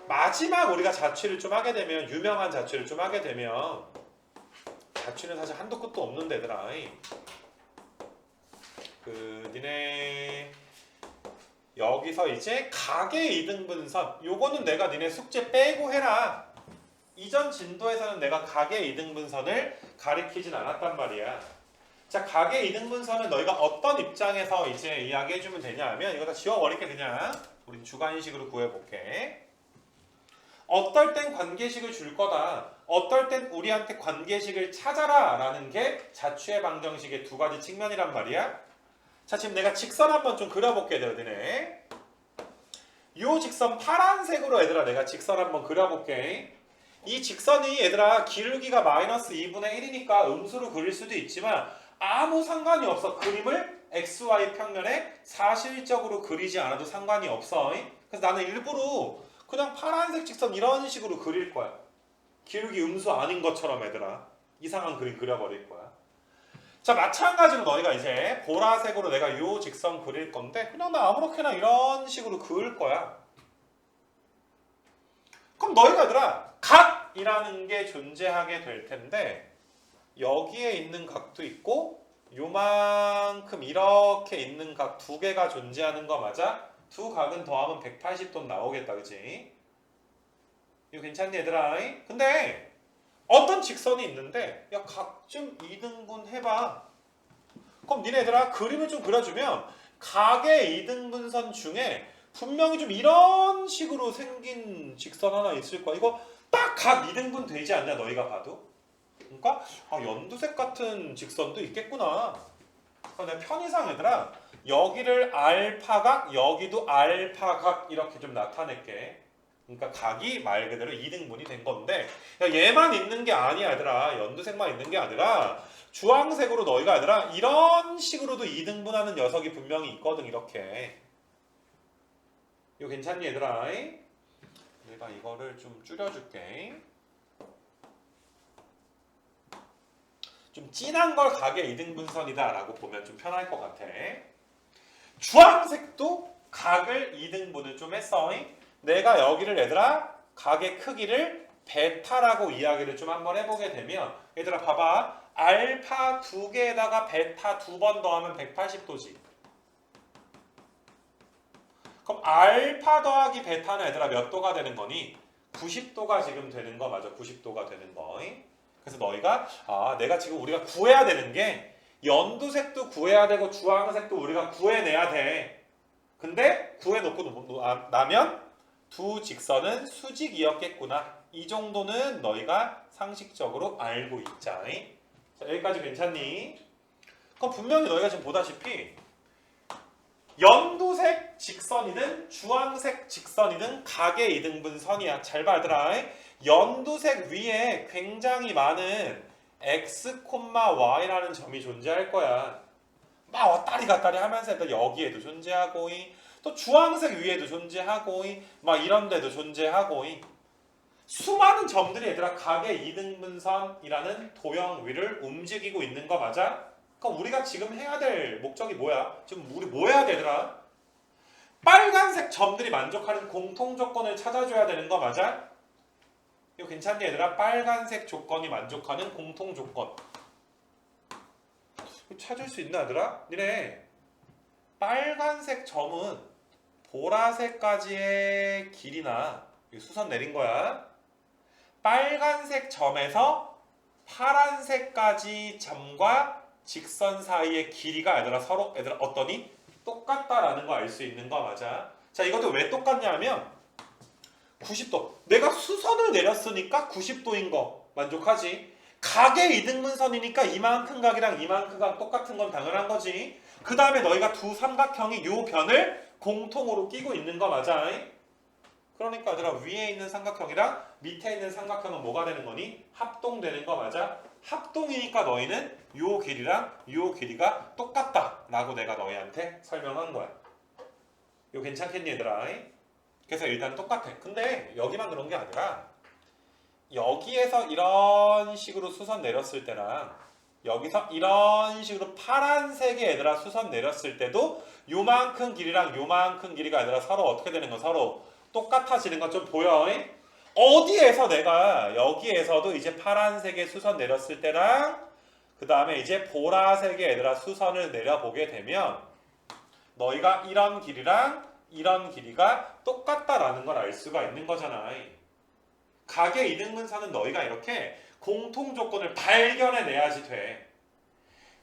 마지막 우리가 자취를 좀 하게 되면 유명한 자취를 좀 하게 되면 자취는 사실 한도 끝도 없는데 얘들아 니네 여기서 이제 각의 이등분선 요거는 내가 니네 숙제 빼고 해라. 이전 진도에서는 내가 각의 이등분선을 가리키진 않았단 말이야. 자, 각의 이등분선은 너희가 어떤 입장에서 이제 이야기해주면 되냐 하면 이거 다 지워버릴게 그냥. 우린 주관식으로 구해볼게. 어떨 땐 관계식을 줄 거다. 어떨 땐 우리한테 관계식을 찾아라 라는 게 자취의 방정식의 두 가지 측면이란 말이야. 자, 지금 내가 직선 한번 좀 그려볼게 얘들아. 요 직선 파란색으로 얘들아 내가 직선 한번 그려볼게. 이 직선이 얘들아 기울기가 마이너스 2분의 1이니까 음수로 그릴 수도 있지만 아무 상관이 없어. 그림을 XY 평면에 사실적으로 그리지 않아도 상관이 없어. 그래서 나는 일부러 그냥 파란색 직선 이런 식으로 그릴 거야. 기울기 음수 아닌 것처럼 얘들아 이상한 그림 그려버릴 거야. 자, 마찬가지로 너희가 이제 보라색으로 내가 요 직선 그릴 건데 그냥 나 아무렇게나 이런 식으로 그을 거야. 그럼 너희가 얘들아 각이라는 게 존재하게 될 텐데 여기에 있는 각도 있고 요만큼 이렇게 있는 각 두 개가 존재하는 거 맞아? 두 각은 더하면 180도 나오겠다, 그치? 이거 괜찮니 얘들아? 근데 어떤 직선이 있는데 야 각 좀 2등분 해봐. 그럼 니네들아 그림을 좀 그려주면 각의 2등분선 중에 분명히 좀 이런 식으로 생긴 직선 하나 있을 거야. 이거 딱 각 2등분 되지 않냐 너희가 봐도? 그러니까 연두색 같은 직선도 있겠구나. 그러니까 내가 편의상 얘들아 여기를 알파각 여기도 알파각 이렇게 좀 나타낼게. 그러니까 각이 말 그대로 2등분이 된 건데 얘만 있는 게 아니야 얘들아. 연두색만 있는 게 아니라 주황색으로 너희가 얘들아 이런 식으로도 2등분하는 녀석이 분명히 있거든. 이렇게 이거 괜찮니 얘들아? 내가 이거를 좀 줄여줄게. 좀 진한 걸 각의 2등분선이다 라고 보면 좀 편할 것 같아. 주황색도 각을 2등분을 좀 했어. 내가 여기를 얘들아 각의 크기를 베타라고 이야기를 좀 한번 해보게 되면 얘들아 봐봐. 알파 두 개에다가 베타 두 번 더하면 180도지. 그럼 알파 더하기 베타는 얘들아 몇 도가 되는 거니? 90도가 지금 되는 거 맞아. 90도가 되는 거. 그래서 너희가 내가 지금 우리가 구해야 되는 게 연두색도 구해야 되고 주황색도 우리가 구해내야 돼. 근데 구해놓고 나면 두 직선은 수직이었겠구나. 이 정도는 너희가 상식적으로 알고 있자. 자, 여기까지 괜찮니? 그럼 분명히 너희가 지금 보다시피 연두색 직선이든 주황색 직선이든 각의 2등분 선이야. 잘 봐 얘들아. 연두색 위에 굉장히 많은 x, y라는 점이 존재할 거야. 막 왔다리 갔다리 하면서 여기에도 존재하고 또 주황색 위에도 존재하고 막 이런 데도 존재하고 수많은 점들이 얘들아 각의 2등분선이라는 도형 위를 움직이고 있는 거 맞아? 그럼 우리가 지금 해야 될 목적이 뭐야? 지금 우리 뭐 해야 되더라? 빨간색 점들이 만족하는 공통 조건을 찾아줘야 되는 거 맞아? 이거 괜찮니 얘들아? 빨간색 조건이 만족하는 공통 조건 찾을 수 있나 얘들아? 니네 빨간색 점은 보라색까지의 길이나 수선 내린 거야. 빨간색 점에서 파란색까지 점과 직선 사이의 길이가 얘들아 서로 얘들아 어떠니? 똑같다라는 거 알 수 있는 거 맞아. 자, 이것도 왜 똑같냐면 90도. 내가 수선을 내렸으니까 90도인 거 만족하지. 각의 이등분선이니까 이만큼 각이랑 이만큼 각 똑같은 건 당연한 거지. 그 다음에 너희가 두 삼각형이 요 변을 공통으로 끼고 있는 거 맞아. 그러니까 얘들아 위에 있는 삼각형이랑 밑에 있는 삼각형은 뭐가 되는 거니? 합동되는 거 맞아? 합동이니까 너희는 요 길이랑 요 길이가 똑같다 라고 내가 너희한테 설명한 거야. 이거 괜찮겠니 얘들아? 그래서 일단 똑같아. 근데 여기만 그런 게 아니라 여기에서 이런 식으로 수선 내렸을 때랑 여기서 이런 식으로 파란색의 얘들아 수선 내렸을 때도 요만큼 길이랑 요만큼 길이가 얘들아 서로 어떻게 되는 거? 서로 똑같아지는 거 좀 보여? 어디에서 내가 여기에서도 이제 파란색의 수선 내렸을 때랑 그 다음에 이제 보라색의 얘들아 수선을 내려보게 되면 너희가 이런 길이랑 이런 길이가 똑같다라는 걸 알 수가 있는 거잖아. 각의 이등분선은 너희가 이렇게 공통 조건을 발견해내야지 돼.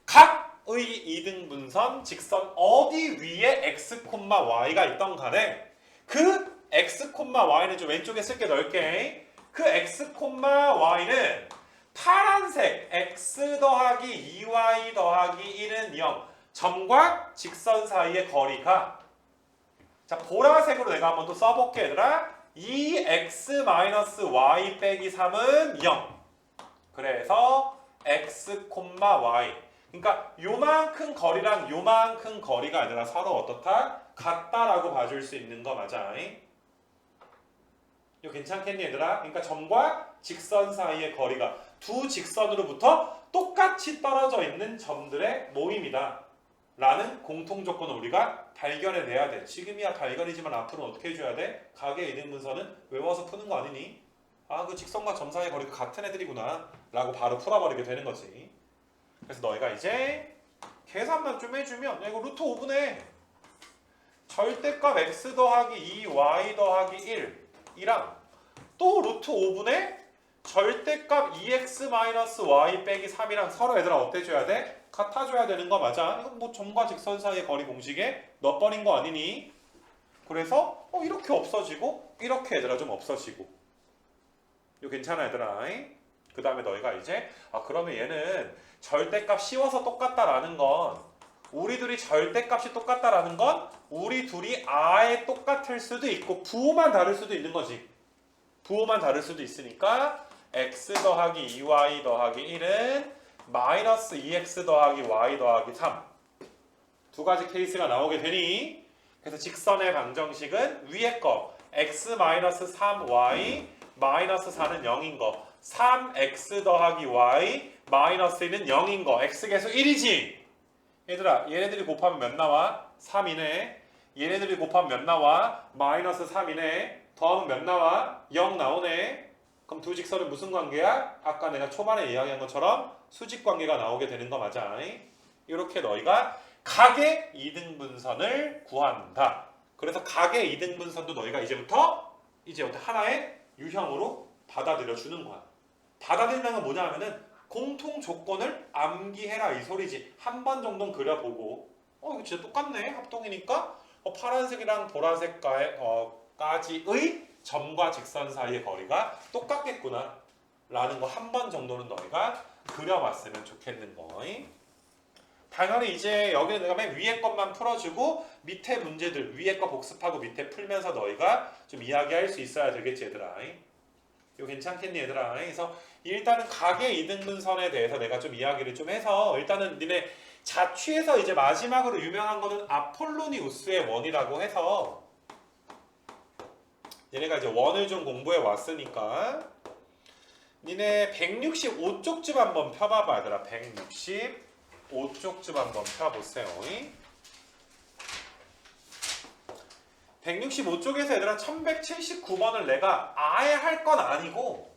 각의 이등분선 직선 어디 위에 x, y가 있던 간에 그 x, y는 좀 왼쪽에 쓸게 넓게. 그 x, y는 파란색 x 더하기 2y 더하기 1은 0. 점과 직선 사이의 거리가, 자 보라색으로 내가 한번 또 써볼게 얘들아. 2x-y 빼기 3은 0. 그래서 x, y. 그러니까 요만큼 거리랑 요만큼 거리가 아니라 서로 어떻다? 같다라고 봐줄 수 있는 거 맞아? 이거 괜찮겠니 얘들아? 그러니까 점과 직선 사이의 거리가 두 직선으로부터 똑같이 떨어져 있는 점들의 모임이다 라는 공통 조건을 우리가 발견해내야 돼. 지금이야 발견이지만 앞으로는 어떻게 해줘야 돼? 각의 이등분선은 외워서 푸는 거 아니니? 아, 그 직선과 점 사이의 거리가 같은 애들이구나 라고 바로 풀어버리게 되는 거지. 그래서 너희가 이제 계산만 좀 해주면, 야, 이거 루트 5분의 절대값 x 더하기 2 y 더하기 1이랑 또 루트 5분의 절대값 2x-y 빼기 3이랑 서로 얘들아 어때줘야 돼? 같아줘야 되는 거 맞아? 이건 뭐 점과 직선 사이의 거리 공식에 넣어버린 거 아니니? 그래서 이렇게 없어지고 이렇게 얘들아 좀 없어지고. 이거 괜찮아 얘들아? 그 다음에 너희가 이제 그러면 얘는 절대값 씌워서 똑같다라는 건, 우리 둘이 절대값이 똑같다라는 건 우리 둘이 아예 똑같을 수도 있고 부호만 다를 수도 있는 거지. 부호만 다를 수도 있으니까 x 더하기 2y 더하기 1은 마이너스 2x 더하기 y 더하기 3. 두 가지 케이스가 나오게 되니, 그래서 직선의 방정식은 위에 거 x 마이너스 3y 마이너스 4는 0인 거, 3x 더하기 y 마이너스 1은 0인 거, x계수 1이지. 얘들아 얘네들이 곱하면 몇 나와? 3이네. 얘네들이 곱하면 몇 나와? 마이너스 3이네. 더하면 몇 나와? 0 나오네. 그럼 두 직선은 무슨 관계야? 아까 내가 초반에 이야기한 것처럼 수직 관계가 나오게 되는 거 맞아. 이렇게 너희가 각의 이등분선을 구한다. 그래서 각의 이등분선도 너희가 이제부터 하나의 유형으로 받아들여 주는 거야. 받아들이는 건 뭐냐 하면은 공통 조건을 암기해라 이 소리지. 한 번 정도는 그려보고 이거 진짜 똑같네 합동이니까 파란색이랑 보라색까지의 점과 직선 사이의 거리가 똑같겠구나 라는 거 한 번 정도는 너희가 그려봤으면 좋겠는 거. 당연히 이제 여기는 내가 맨 위에 것만 풀어주고 밑에 문제들 위에 거 복습하고 밑에 풀면서 너희가 좀 이야기할 수 있어야 되겠지 얘들아. 이거 괜찮겠니 얘들아? 그래서 일단은 각의 이등분선에 대해서 내가 좀 이야기를 좀 해서, 일단은 니네 자취에서 이제 마지막으로 유명한 거는 아폴로니우스의 원이라고 해서 얘네가 이제 원을 좀 공부해 왔으니까 니네 165쪽집 한번 펴봐봐 얘들아. 165쪽집 한번 펴보세요. 165쪽에서 얘들아 1179번을 내가 아예 할 건 아니고,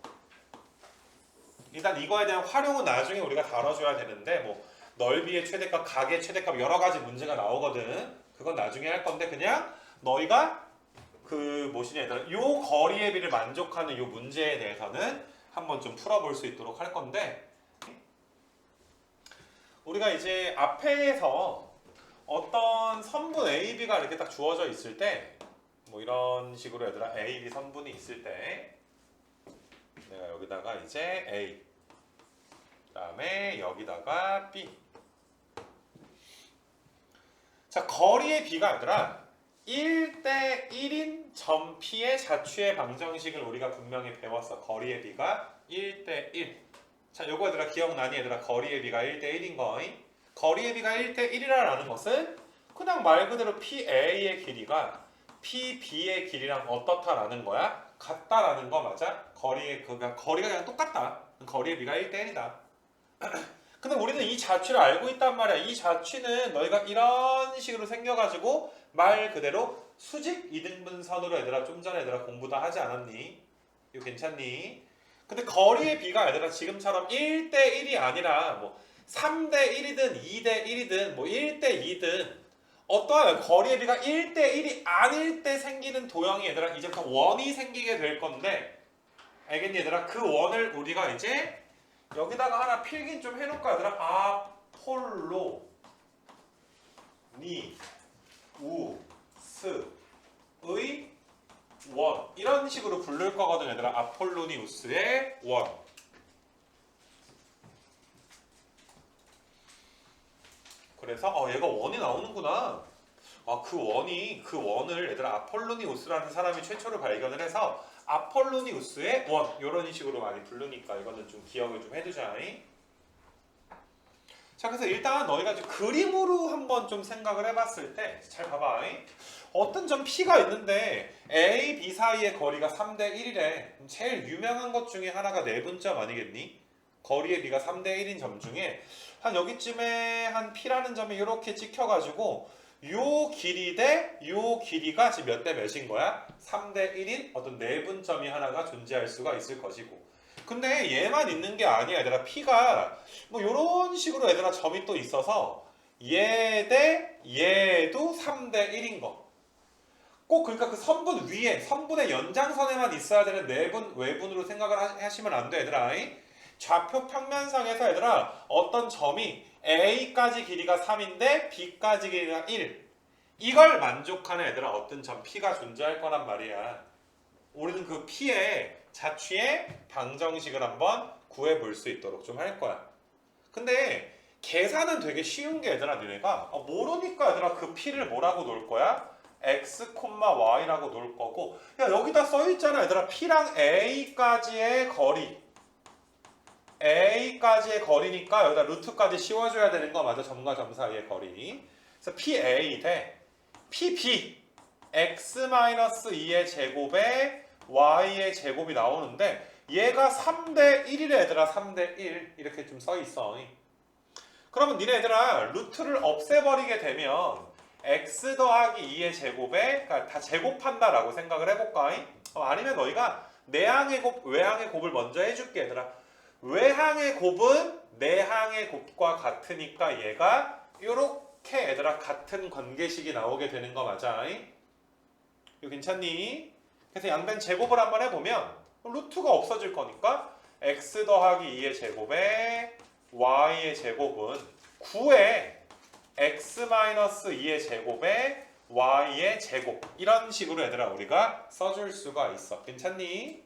일단 이거에 대한 활용은 나중에 우리가 다뤄줘야 되는데, 뭐 넓이의 최대값, 각의 최대값 여러 가지 문제가 나오거든. 그건 나중에 할 건데, 그냥 너희가 얘들아 요 거리의 비를 만족하는 요 문제에 대해서는 한번 좀 풀어볼 수 있도록 할 건데, 우리가 이제 앞에서 어떤 선분 A, B가 이렇게 딱 주어져 있을 때, 뭐 이런 식으로 얘들아 A, B 선분이 있을 때 내가 여기다가 이제 A, 그 다음에 여기다가 B. 자, 거리의 B가 얘들아 1대 1인 점 P의 자취의 방정식을 우리가 분명히 배웠어. 거리의 B가 1대 1. 자, 요거 얘들아 기억나니 얘들아? 거리의 B가 1대 1인 거. 거리의 B가 1대 1이라는 것은 그냥 말 그대로 PA의 길이가 PB의 길이랑 어떻다라는 거야? 같다라는 거 맞아? 거리가 그냥 똑같다. 거리의 B가 1대 1이다. 근데 우리는 이 자취를 알고 있단 말이야. 이 자취는 너희가 이런 식으로 생겨가지고 말 그대로 수직 이등분선으로 얘들아 좀 전에 얘들아 공부 다 하지 않았니? 이거 괜찮니? 근데 거리의 B가 얘들아 지금처럼 1대 1이 아니라 뭐 3대 1이든 2대 1이든 뭐 1대 2든 어떠한 거리의 B가 1대 1이 아닐 때 생기는 도형이 얘들아 이제부터 원이 생기게 될 건데, 알겠니 얘들아? 그 원을 우리가 이제 여기다가 하나 필긴 좀 해놓을까 얘들아? 아폴로 니 우스의 이런 식으로 부를 거거든 얘들아. 아폴로니우스의 원. 그래서 얘가 원이 나오는구나. 그 원을 얘들아 아폴로니우스라는 사람이 최초로 발견을 해서 아폴로니우스의 원 이런 식으로 많이 부르니까 이거는 좀 기억을 좀 해두자. 자, 그래서 일단 너희가 좀 그림으로 한번 좀 생각을 해봤을 때 잘 봐봐. 어떤 점 P가 있는데 A, B 사이의 거리가 3대 1이래. 제일 유명한 것 중에 하나가 내분점 아니겠니? 거리의 B가 3대 1인 점 중에 한 여기쯤에 한 P라는 점이 이렇게 찍혀가지고 요 길이 대 요 길이가 지금 몇 대 몇인 거야? 3대 1인 어떤 내분점이 하나가 존재할 수가 있을 것이고. 근데 얘만 있는 게 아니야 얘들아. P가 뭐 요런 식으로 얘들아 점이 또 있어서 얘 대 얘도 3대 1인 거. 꼭 그러니까 그 선분 위에 선분의 연장선에만 있어야 되는 내분 외분으로 생각을 하시면 안 돼 얘들아. 좌표 평면상에서 얘들아 어떤 점이 A까지 길이가 3인데 B까지 길이가 1 이걸 만족하는 얘들아 어떤 점 P가 존재할 거란 말이야. 우리는 그 P의 자취의 방정식을 한번 구해볼 수 있도록 좀 할 거야. 근데 계산은 되게 쉬운 게 얘들아 너네가 모르니까 얘들아 그 P를 뭐라고 놓을 거야? X, Y라고 놓을 거고 야 여기다 써있잖아 얘들아 P랑 A까지의 거리 A까지의 거리니까 여기다 루트까지 씌워줘야 되는 거 맞아. 점과 점 사이의 거리. 그래서 PA 대 PB X-2의 제곱에 Y의 제곱이 나오는데 얘가 3대 1이래 얘들아. 3대 1 이렇게 좀 써있어. 그러면 니네 얘들아 루트를 없애버리게 되면 X 더하기 2의 제곱에 그러니까 다 제곱한다 라고 생각을 해볼까? 아니면 너희가 내항의 곱, 외항의 곱을 먼저 해줄게 얘들아. 외항의 곱은 내항의 곱과 같으니까 얘가 이렇게 얘들아 같은 관계식이 나오게 되는 거 맞아? 이거 괜찮니? 그래서 양변 제곱을 한번 해보면 루트가 없어질 거니까 x 더하기 2의 제곱에 y의 제곱은 9에 x-2의 제곱에 y의 제곱 이런 식으로 얘들아 우리가 써줄 수가 있어. 괜찮니?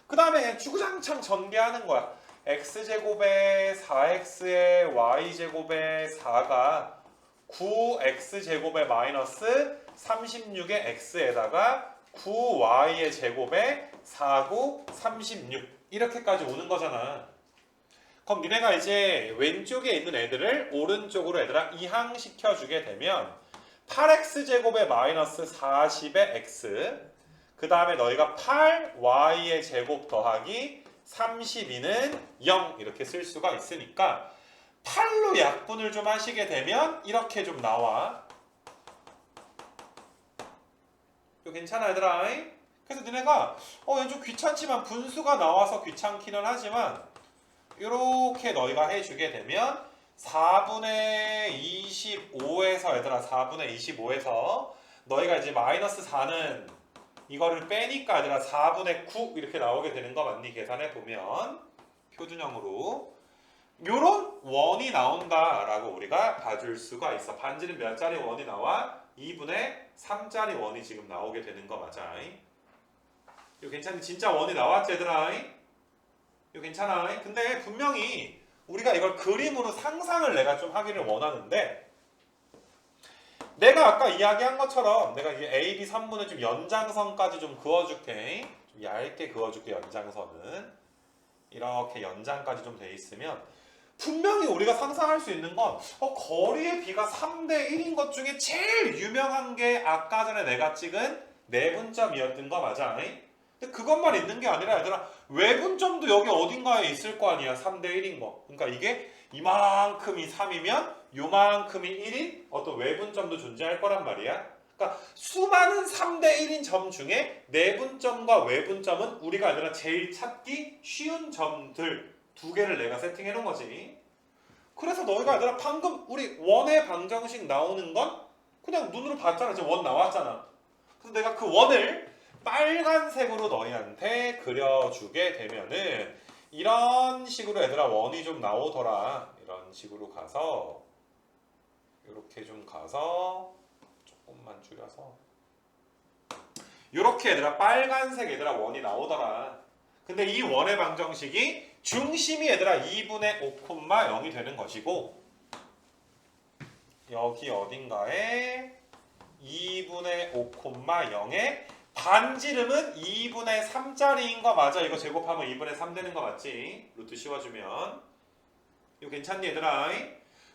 그 다음에 주구장창 전개하는 거야. x제곱에 4x에 y제곱에 4가 9x제곱에 마이너스 36의 x에다가 9y의 제곱에 4, 9, 36 이렇게까지 오는 거잖아. 그럼 니네가 이제 왼쪽에 있는 애들을 오른쪽으로 얘들아 이항시켜 주게 되면 8x제곱에 마이너스 40의 x 그 다음에 너희가 8y의 제곱 더하기 32는 0 이렇게 쓸 수가 있으니까 8로 약분을 좀 하시게 되면 이렇게 좀 나와. 이거 괜찮아 얘들아? 그래서 니네가 얘 좀 귀찮지만 분수가 나와서 귀찮기는 하지만 이렇게 너희가 해주게 되면 4분의 25에서 얘들아 4분의 25에서 너희가 이제 마이너스 4는 이거를 빼니까 얘들아 4분의 9 이렇게 나오게 되는 거 맞니? 계산해 보면 표준형으로 요런 원이 나온다라고 우리가 봐줄 수가 있어. 반지는 몇 짜리 원이 나와? 2분의 3짜리 원이 지금 나오게 되는 거 맞아. 이거 괜찮니? 진짜 원이 나왔지 얘들아? 이거 괜찮아? 근데 분명히 우리가 이걸 그림으로 상상을 내가 좀 하기를 원하는데 내가 아까 이야기한 것처럼 내가 이 A, B 3분의 좀 연장선까지 좀 그어줄게. 좀 얇게 그어줄게 연장선은. 이렇게 연장까지 좀 돼 있으면 분명히 우리가 상상할 수 있는 건 거리의 B가 3대 1인 것 중에 제일 유명한 게 아까 전에 내가 찍은 내분점이었던 거 맞아? 근데 그것만 있는 게 아니라 얘들아 외분점도 여기 어딘가에 있을 거 아니야. 3대 1인 거. 그러니까 이게 이만큼이 3이면 요만큼이 1인 어떤 외분점도 존재할 거란 말이야. 그러니까 수많은 3대 1인 점 중에 내분점과 외분점은 우리가 아니라 제일 찾기 쉬운 점들 두 개를 내가 세팅해 놓은 거지. 그래서 너희가 아니라 방금 우리 원의 방정식 나오는 건 그냥 눈으로 봤잖아. 지금 원 나왔잖아. 그래서 내가 그 원을 빨간색으로 너희한테 그려주게 되면은 이런 식으로 얘들아 원이 좀 나오더라. 이런 식으로 가서 이렇게 좀 가서 조금만 줄여서 요렇게 얘들아 빨간색 얘들아 원이 나오더라. 근데 이 원의 방정식이 중심이 얘들아 2분의 5,0이 되는 것이고 여기 어딘가에 2분의 5,0의 반지름은 2분의 3짜리인 거 맞아. 이거 제곱하면 2분의 3 되는 거 맞지? 루트 씌워주면 이거 괜찮니 얘들아?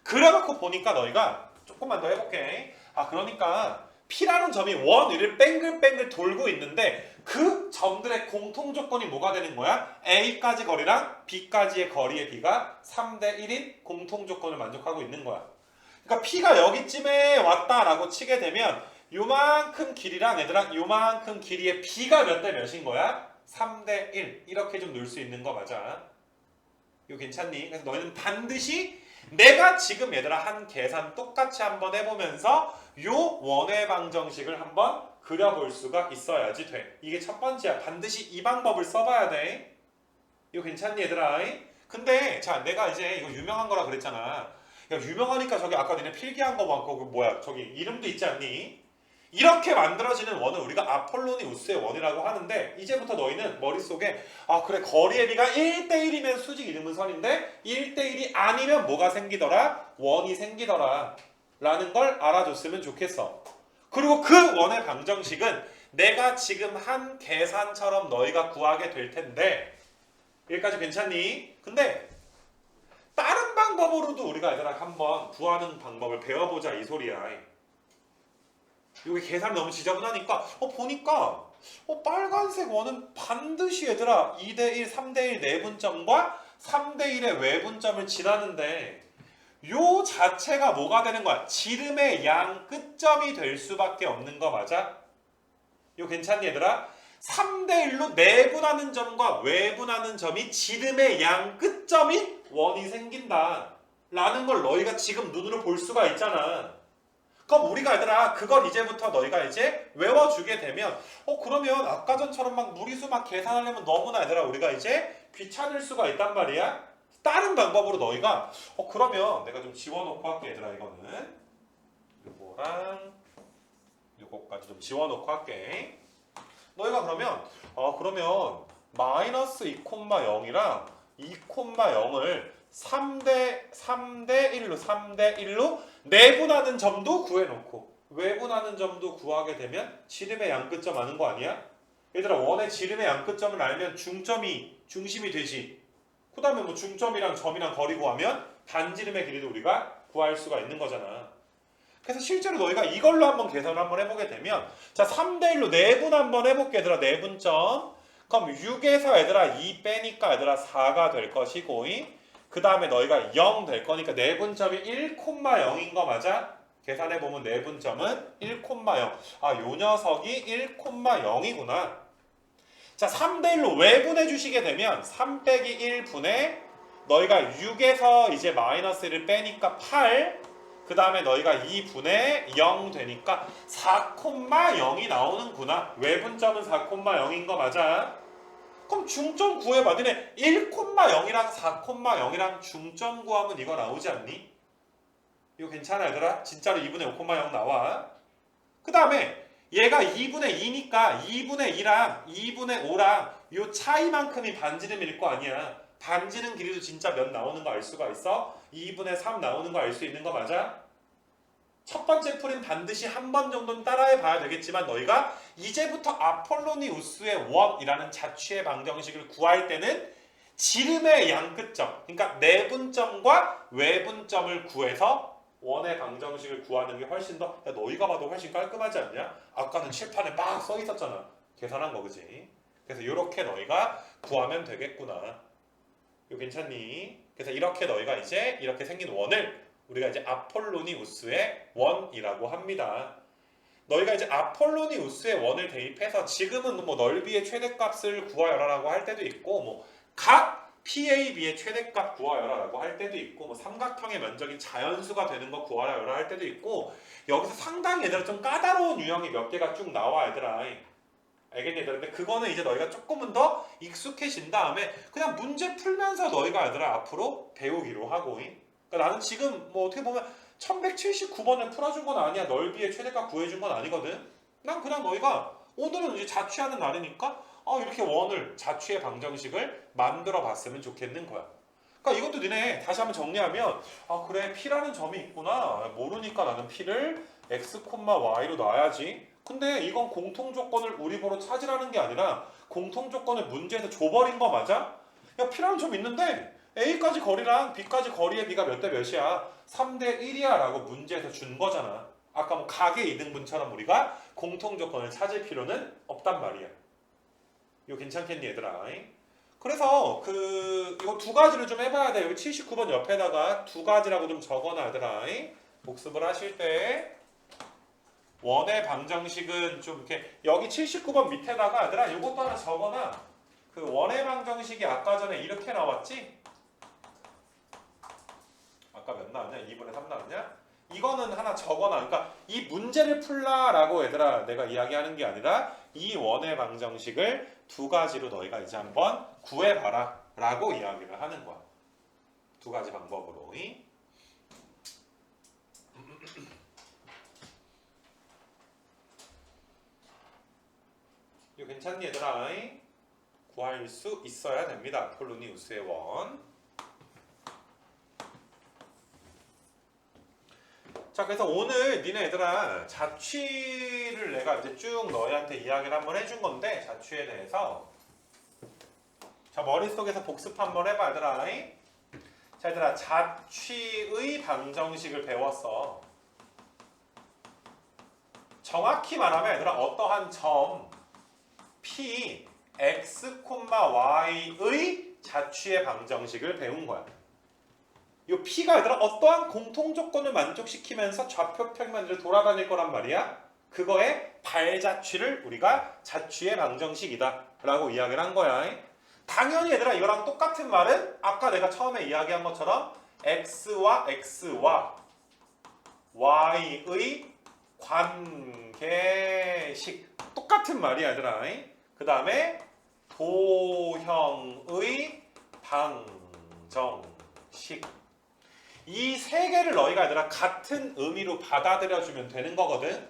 그래놓고 보니까 너희가 조금만 더 해볼게. 아 그러니까 P라는 점이 원 위를 뱅글뱅글 돌고 있는데 그 점들의 공통 조건이 뭐가 되는 거야? A까지 거리랑 B까지의 거리의 B가 3대 1인 공통 조건을 만족하고 있는 거야. 그러니까 P가 여기쯤에 왔다라고 치게 되면 요만큼 길이랑 얘들아 요만큼 길이의 B가 몇 대 몇인 거야? 3대 1 이렇게 좀 넣을 수 있는 거 맞아. 이거 괜찮니? 그래서 너희는 반드시 내가 지금 얘들아 한 계산 똑같이 한번 해보면서 요 원의 방정식을 한번 그려볼 수가 있어야지 돼. 이게 첫 번째야. 반드시 이 방법을 써봐야 돼. 이거 괜찮니 얘들아? 근데 자 내가 이제 이거 유명한 거라 그랬잖아. 야, 유명하니까 저기 아까 너네 필기한 거 많고 그 뭐야 저기 이름도 있지 않니? 이렇게 만들어지는 원은 우리가 아폴로니 우스의 원이라고 하는데 이제부터 너희는 머릿속에 아 그래 거리의 비가 1대1이면 수직 이등분선인데 1대1이 아니면 뭐가 생기더라? 원이 생기더라 라는 걸 알아줬으면 좋겠어. 그리고 그 원의 방정식은 내가 지금 한 계산처럼 너희가 구하게 될 텐데 여기까지 괜찮니? 근데 다른 방법으로도 우리가 얘들아 한번 구하는 방법을 배워보자 이 소리야. 여기 계산이 너무 지저분하니까 보니까 빨간색 원은 반드시 얘들아 2대1, 3대1 내분점과 3대1의 외분점을 지나는데 요 자체가 뭐가 되는 거야? 지름의 양 끝점이 될 수밖에 없는 거 맞아? 이거 괜찮니 얘들아? 3대1로 내분하는 점과 외분하는 점이 지름의 양 끝점인 원이 생긴다 라는 걸 너희가 지금 눈으로 볼 수가 있잖아. 그럼 우리가 얘들아 그걸 이제부터 너희가 이제 외워주게 되면 그러면 아까 전처럼 막 무리수 막 계산하려면 너무나 얘들아 우리가 이제 귀찮을 수가 있단 말이야. 다른 방법으로 너희가 그러면 내가 좀 지워놓고 할게 얘들아. 이거는 요거랑 요거까지 좀 지워놓고 할게. 너희가 그러면 마이너스 2,0이랑 2,0을 3대 1로 내분하는 점도 구해놓고 외분하는 점도 구하게 되면 지름의 양끝점 아는 거 아니야? 얘들아 원의 지름의 양끝점을 알면 중심이 되지. 그 다음에 뭐 중점이랑 점이랑 거리 구하면 반지름의 길이도 우리가 구할 수가 있는 거잖아. 그래서 실제로 너희가 이걸로 한번 계산을 한번 해보게 되면 자 3대 1로 내분 한번 해볼게 얘들아. 내분점 그럼 6에서 얘들아 2 빼니까 얘들아 4가 될 것이고 그 다음에 너희가 0 될 거니까 내분점이 1,0인 거 맞아? 계산해보면 내분점은 1,0. 아, 요 녀석이 1,0이구나. 자, 3대1로 외분해 주시게 되면 3 빼기 1분의 너희가 6에서 이제 마이너스 1을 빼니까 8. 그 다음에 너희가 2분의 0 되니까 4,0이 나오는구나. 외분점은 4,0인 거 맞아? 그럼 중점 구해봐. 너네 1,0이랑 4,0이랑 중점 구하면 이거 나오지 않니? 이거 괜찮아 얘들아? 진짜로 2분의 5,0 나와. 그 다음에 얘가 2분의 2니까 2분의 2랑 2분의 5랑 요 차이만큼이 반지름일 거 아니야. 반지름 길이도 진짜 몇 나오는 거 알 수가 있어? 2분의 3 나오는 거 알 수 있는 거 맞아? 첫 번째 풀인 반드시 한 번 정도는 따라해 봐야 되겠지만 너희가 이제부터 아폴로니 우스의 원이라는 자취의 방정식을 구할 때는 지름의 양끝점, 그러니까 내분점과 외분점을 구해서 원의 방정식을 구하는 게 훨씬 더 너희가 봐도 훨씬 깔끔하지 않냐? 아까는 칠판에 막 써 있었잖아. 계산한 거 그지? 그래서 이렇게 너희가 구하면 되겠구나. 이거 괜찮니? 그래서 이렇게 너희가 이제 이렇게 생긴 원을 우리가 이제 아폴로니 우스의 원이라고 합니다. 너희가 이제 아폴로니 우스의 원을 대입해서 지금은 뭐 넓이의 최대값을 구하여라라고 할 때도 있고 뭐 각 PAB의 최대값 구하여라라고 할 때도 있고 뭐 삼각형의 면적이 자연수가 되는 거 구하여라 할 때도 있고 여기서 상당히 얘들아 좀 까다로운 유형이 몇 개가 쭉 나와 얘들아. 알겠니 얘들아? 근데 그거는 이제 너희가 조금은 더 익숙해진 다음에 그냥 문제 풀면서 너희가 얘들아 앞으로 배우기로 하고. 그러니까 나는 지금 뭐 어떻게 보면 1179번을 풀어준 건 아니야. 넓이의 최대값 구해준 건 아니거든. 난 그냥 너희가 오늘은 이제 자취하는 날이니까 이렇게 원을 자취의 방정식을 만들어 봤으면 좋겠는 거야. 그러니까 이것도 니네 다시 한번 정리하면 그래 P라는 점이 있구나. 모르니까 나는 P를 X, Y로 놔야지. 근데 이건 공통 조건을 우리 보러 찾으라는 게 아니라 공통 조건을 문제에서 줘버린 거 맞아? 야 P라는 점 있는데 A까지 거리랑 B까지 거리의 B가 몇 대 몇이야? 3대 1이야 라고 문제에서 준 거잖아. 아까 뭐 가계 이등분처럼 우리가 공통 조건을 찾을 필요는 없단 말이야. 이거 괜찮겠니 얘들아? 그래서 이거 두 가지를 좀 해봐야 돼. 여기 79번 옆에다가 두 가지라고 좀 적어놔 얘들아. 복습을 하실 때 원의 방정식은 좀 이렇게 여기 79번 밑에다가 얘들아 이것도 하나 적어놔. 그 원의 방정식이 아까 전에 이렇게 나왔지? 아까 몇 나왔냐? 2분의 3 나왔냐? 이거는 하나 적어놔. 그러니까 이 문제를 풀라라고 얘들아 내가 이야기하는 게 아니라 이 원의 방정식을 두 가지로 너희가 이제 한번 구해봐라 라고 이야기를 하는 거야. 두 가지 방법으로. 이거 괜찮니 얘들아? 구할 수 있어야 됩니다. 아폴로니우스의 원. 자, 그래서 오늘 니네 얘들아 자취를 내가 이제 쭉 너희한테 이야기를 한번 해준 건데 자취에 대해서 자 머릿속에서 복습 한번 해봐 얘들아. 자 얘들아 자취의 방정식을 배웠어. 정확히 말하면 얘들아 어떠한 점 P, X, Y의 자취의 방정식을 배운 거야. 이 P가 얘들아 어떠한 공통 조건을 만족시키면서 좌표 평면으로 돌아다닐 거란 말이야. 그거의 발자취를 우리가 자취의 방정식이다 라고 이야기를 한 거야. 당연히 얘들아 이거랑 똑같은 말은 아까 내가 처음에 이야기한 것처럼 X와 Y의 관계식 똑같은 말이야 얘들아. 그 다음에 도형의 방정식 이 세 개를 너희가 얘들아 같은 의미로 받아들여주면 되는 거거든.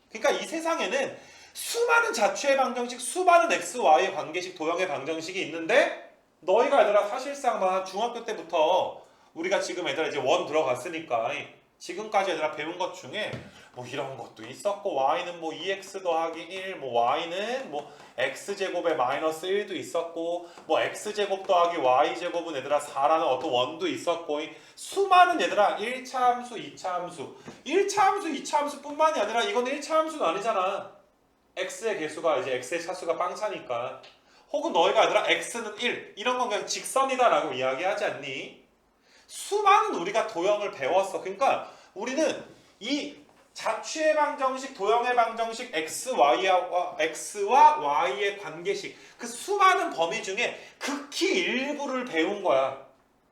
그러니까 이 세상에는 수많은 자취의 방정식, 수많은 X, Y의 관계식, 도형의 방정식이 있는데 너희가 얘들아 사실상 막 중학교 때부터 우리가 지금 얘들아 이제 원 들어갔으니까 지금까지 얘들아 배운 것 중에 뭐 이런 것도 있었고 y는 뭐 2x 더하기 1, 뭐 y는 뭐 x제곱에 마이너스 1도 있었고 뭐 x제곱 더하기 y제곱은 얘들아 4라는 어떤 원도 있었고 수많은 얘들아 1차 함수, 2차 함수 1차 함수, 2차 함수뿐만이 아니라 이건 1차 함수는 아니잖아. x의 개수가 이제 x의 차수가 빵차니까 혹은 너희가 얘들아 x는 1 이런 건 그냥 직선이다 라고 이야기하지 않니? 수많은 우리가 도형을 배웠어. 그러니까 우리는 이 자취의 방정식, 도형의 방정식, X와 Y의 관계식 그 수많은 범위 중에 극히 일부를 배운 거야.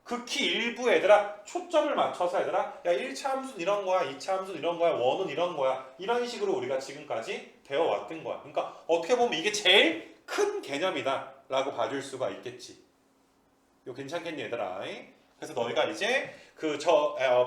극히 일부 얘들아 초점을 맞춰서 얘들아 야 1차 함수는 이런 거야, 2차 함수는 이런 거야, 원은 이런 거야 이런 식으로 우리가 지금까지 배워왔던 거야. 그러니까 어떻게 보면 이게 제일 큰 개념이다 라고 봐줄 수가 있겠지. 이거 괜찮겠니 얘들아? 그래서 너희가 이제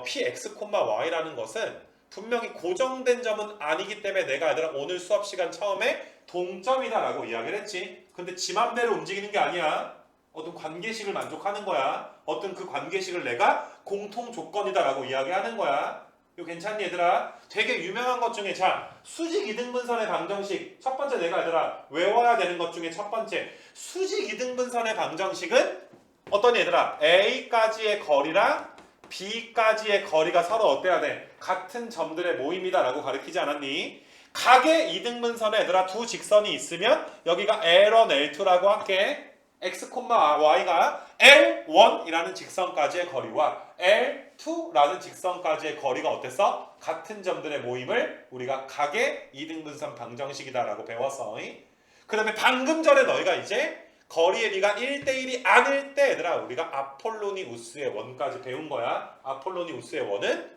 px, y라는 것은 분명히 고정된 점은 아니기 때문에 내가 얘들아 오늘 수업 시간 처음에 동점이다 라고 이야기를 했지. 근데 지 맘대로 움직이는 게 아니야. 어떤 관계식을 만족하는 거야. 어떤 그 관계식을 내가 공통 조건이다 라고 이야기하는 거야. 이거 괜찮니 얘들아? 되게 유명한 것 중에 자 수직 이등분선의 방정식 첫 번째 내가 얘들아 외워야 되는 것 중에 첫 번째 수직 이등분선의 방정식은 어떤 얘들아 A까지의 거리랑 B까지의 거리가 서로 어때야 돼? 같은 점들의 모임이다 라고 가르치지 않았니? 각의 이등분선에 얘들아 두 직선이 있으면 여기가 L1, L2라고 할게. X, Y가 L1이라는 직선까지의 거리와 L2라는 직선까지의 거리가 어땠어? 같은 점들의 모임을 우리가 각의 이등분선 방정식이다 라고 배웠어. 그 다음에 방금 전에 너희가 이제 거리의 비가 1대1이 아닐 때 얘들아 우리가 아폴로니우스의 원까지 배운 거야. 아폴로니우스의 원은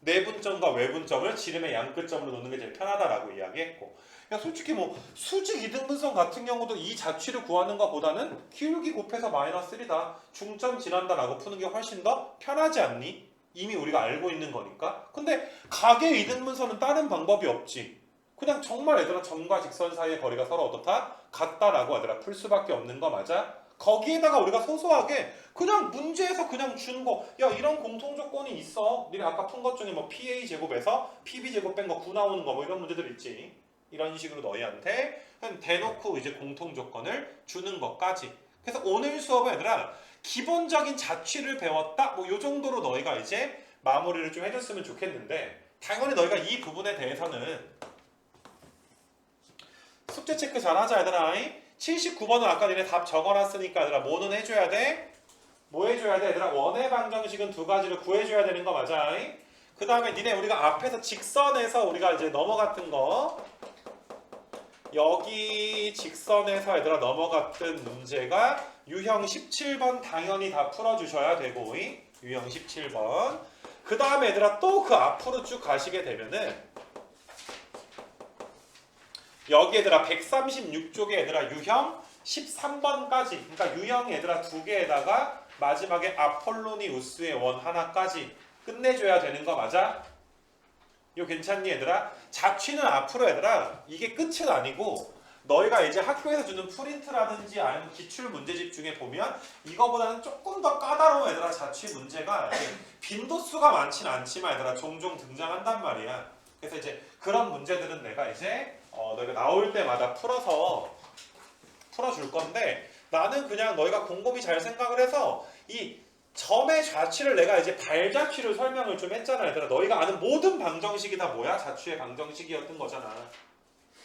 내분점과 외분점을 지름의 양끝점으로 놓는 게 제일 편하다라고 이야기했고 야 솔직히 뭐 수직 이등분선 같은 경우도 이 자취를 구하는 것보다는 기울기 곱해서 마이너스 1이다. 중점 지난다라고 푸는 게 훨씬 더 편하지 않니? 이미 우리가 알고 있는 거니까. 근데 각의 이등분선은 다른 방법이 없지. 그냥 정말 얘들아 점과 직선 사이의 거리가 서로 어떻다? 같다라고 얘들아 풀 수밖에 없는 거 맞아? 거기에다가 우리가 소소하게 그냥 문제에서 그냥 준 거, 야 이런 공통 조건이 있어. 니네 아까 푼 것 중에 뭐 PA 제곱에서 PB 제곱 뺀 거 9 나오는 거 뭐 이런 문제들 있지. 이런 식으로 너희한테 그냥 대놓고 이제 공통 조건을 주는 것까지. 그래서 오늘 수업은 얘들아 기본적인 자취를 배웠다. 뭐 요 정도로 너희가 이제 마무리를 좀 해줬으면 좋겠는데 당연히 너희가 이 부분에 대해서는 숙제 체크 잘하자 얘들아. 79번은 아까 니네 답 적어놨으니까 얘들아 뭐는 해줘야 돼? 뭐 해줘야 돼? 얘들아 원의 방정식은 두 가지를 구해줘야 되는 거 맞아? 그 다음에 니네 우리가 앞에서 직선에서 우리가 이제 넘어갔던 거 여기 직선에서 얘들아 넘어갔던 문제가 유형 17번 당연히 다 풀어주셔야 되고 유형 17번 그 다음에 얘들아 또 그 앞으로 쭉 가시게 되면은 여기 얘들아 136쪽에 얘들아 유형 13번까지 그러니까 유형 얘들아 두 개에다가 마지막에 아폴로니우스의 원 하나까지 끝내줘야 되는 거 맞아? 이거 괜찮니 얘들아? 자취는 앞으로 얘들아 이게 끝은 아니고 너희가 이제 학교에서 주는 프린트라든지 아니면 기출 문제집 중에 보면 이거보다는 조금 더 까다로운 얘들아 자취 문제가 빈도수가 많진 않지만 얘들아 종종 등장한단 말이야. 그래서 이제 그런 문제들은 내가 이제 너희가 나올 때마다 풀어줄 건데 나는 그냥 너희가 곰곰이 잘 생각을 해서 이 점의 자취를 내가 이제 발자취를 설명을 좀 했잖아 얘들아. 너희가 아는 모든 방정식이 다 뭐야? 자취의 방정식이었던 거잖아.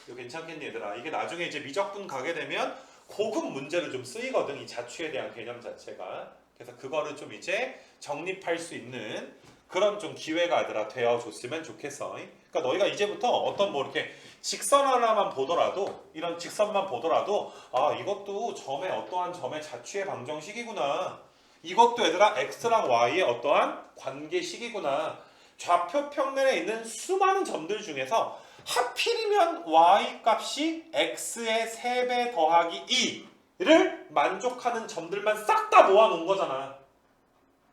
이거 괜찮겠니 얘들아? 이게 나중에 이제 미적분 가게 되면 고급 문제로 좀 쓰이거든 이 자취에 대한 개념 자체가. 그래서 그거를 좀 이제 정립할 수 있는 그런 좀 기회가 얘들아 되어줬으면 좋겠어. 그러니까 너희가 이제부터 어떤 뭐 이렇게 직선 하나만 보더라도 이런 직선만 보더라도 아 이것도 점의 어떠한 점의 자취의 방정식이구나. 이것도 얘들아 x랑 y의 어떠한 관계식이구나. 좌표 평면에 있는 수많은 점들 중에서 하필이면 y 값이 x의 3배 더하기 2를 만족하는 점들만 싹 다 모아놓은 거잖아.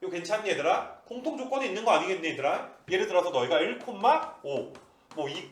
이거 괜찮니 얘들아? 공통 조건이 있는 거 아니겠니 얘들아? 예를 들어서 너희가 1,5 뭐 2,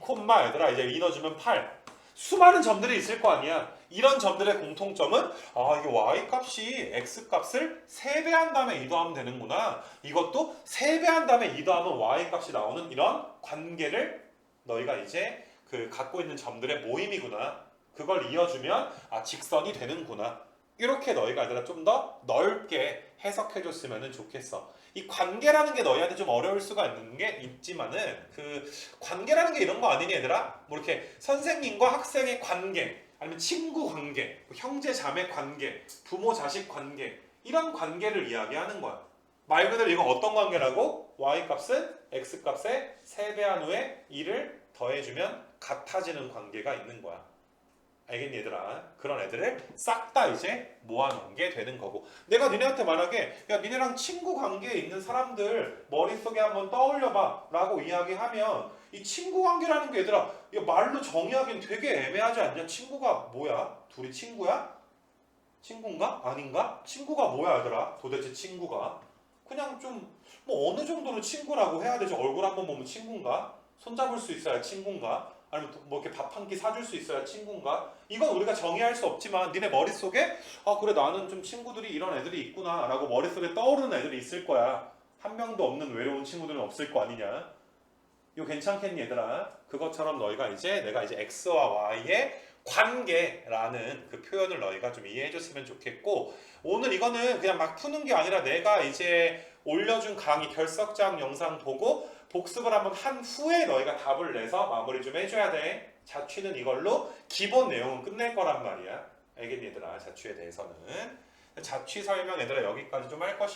얘들아 이제 2 넣어주면 8 수많은 점들이 있을 거 아니야. 이런 점들의 공통점은 아 이게 y 값이 x 값을 3배 한 다음에 2 더하면 되는구나. 이것도 3배 한 다음에 2 더하면 y 값이 나오는 이런 관계를 너희가 이제 그 갖고 있는 점들의 모임이구나. 그걸 이어주면 아 직선이 되는구나. 이렇게 너희가 얘들아 좀 더 넓게 해석해줬으면 좋겠어. 이 관계라는 게 너희한테 좀 어려울 수가 있는 게 있지만은 그 관계라는 게 이런 거 아니니 얘들아? 뭐 이렇게 선생님과 학생의 관계 아니면 친구 관계, 형제 자매 관계, 부모 자식 관계 이런 관계를 이야기하는 거야. 말 그대로 이건 어떤 관계라고? y 값은 x 값에 3배한 후에 2를 더해주면 같아지는 관계가 있는 거야. 알겠니 얘들아? 그런 애들을 싹 다 이제 모아놓은 게 되는 거고 내가 니네한테 만약에 야 니네랑 친구 관계에 있는 사람들 머릿속에 한번 떠올려봐 라고 이야기하면 이 친구 관계라는 게 얘들아 야, 말로 정의하기는 되게 애매하지 않냐? 친구가 뭐야? 둘이 친구야? 친구인가? 아닌가? 친구가 뭐야 얘들아? 도대체 친구가 그냥 좀 뭐 어느 정도로 친구라고 해야 되죠? 얼굴 한번 보면 친구인가? 손잡을 수 있어야 친구인가? 아니면 뭐 이렇게 밥 한 끼 사줄 수 있어야 친구인가? 이건 우리가 정의할 수 없지만 니네 머릿속에 아 그래 나는 좀 친구들이 이런 애들이 있구나 라고 머릿속에 떠오르는 애들이 있을 거야. 한 명도 없는 외로운 친구들은 없을 거 아니냐. 이거 괜찮겠니 얘들아? 그것처럼 너희가 이제 내가 이제 x와 y의 관계라는 그 표현을 너희가 좀 이해해줬으면 좋겠고 오늘 이거는 그냥 막 푸는 게 아니라 내가 이제 올려준 강의 결석장 영상 보고 복습을 한번 한 후에 너희가 답을 내서 마무리 좀 해줘야 돼. 자취는 이걸로 기본 내용은 끝낼 거란 말이야. 알겠니 얘들아? 자취에 대해서는 자취 설명 얘들아 여기까지 좀 할 것이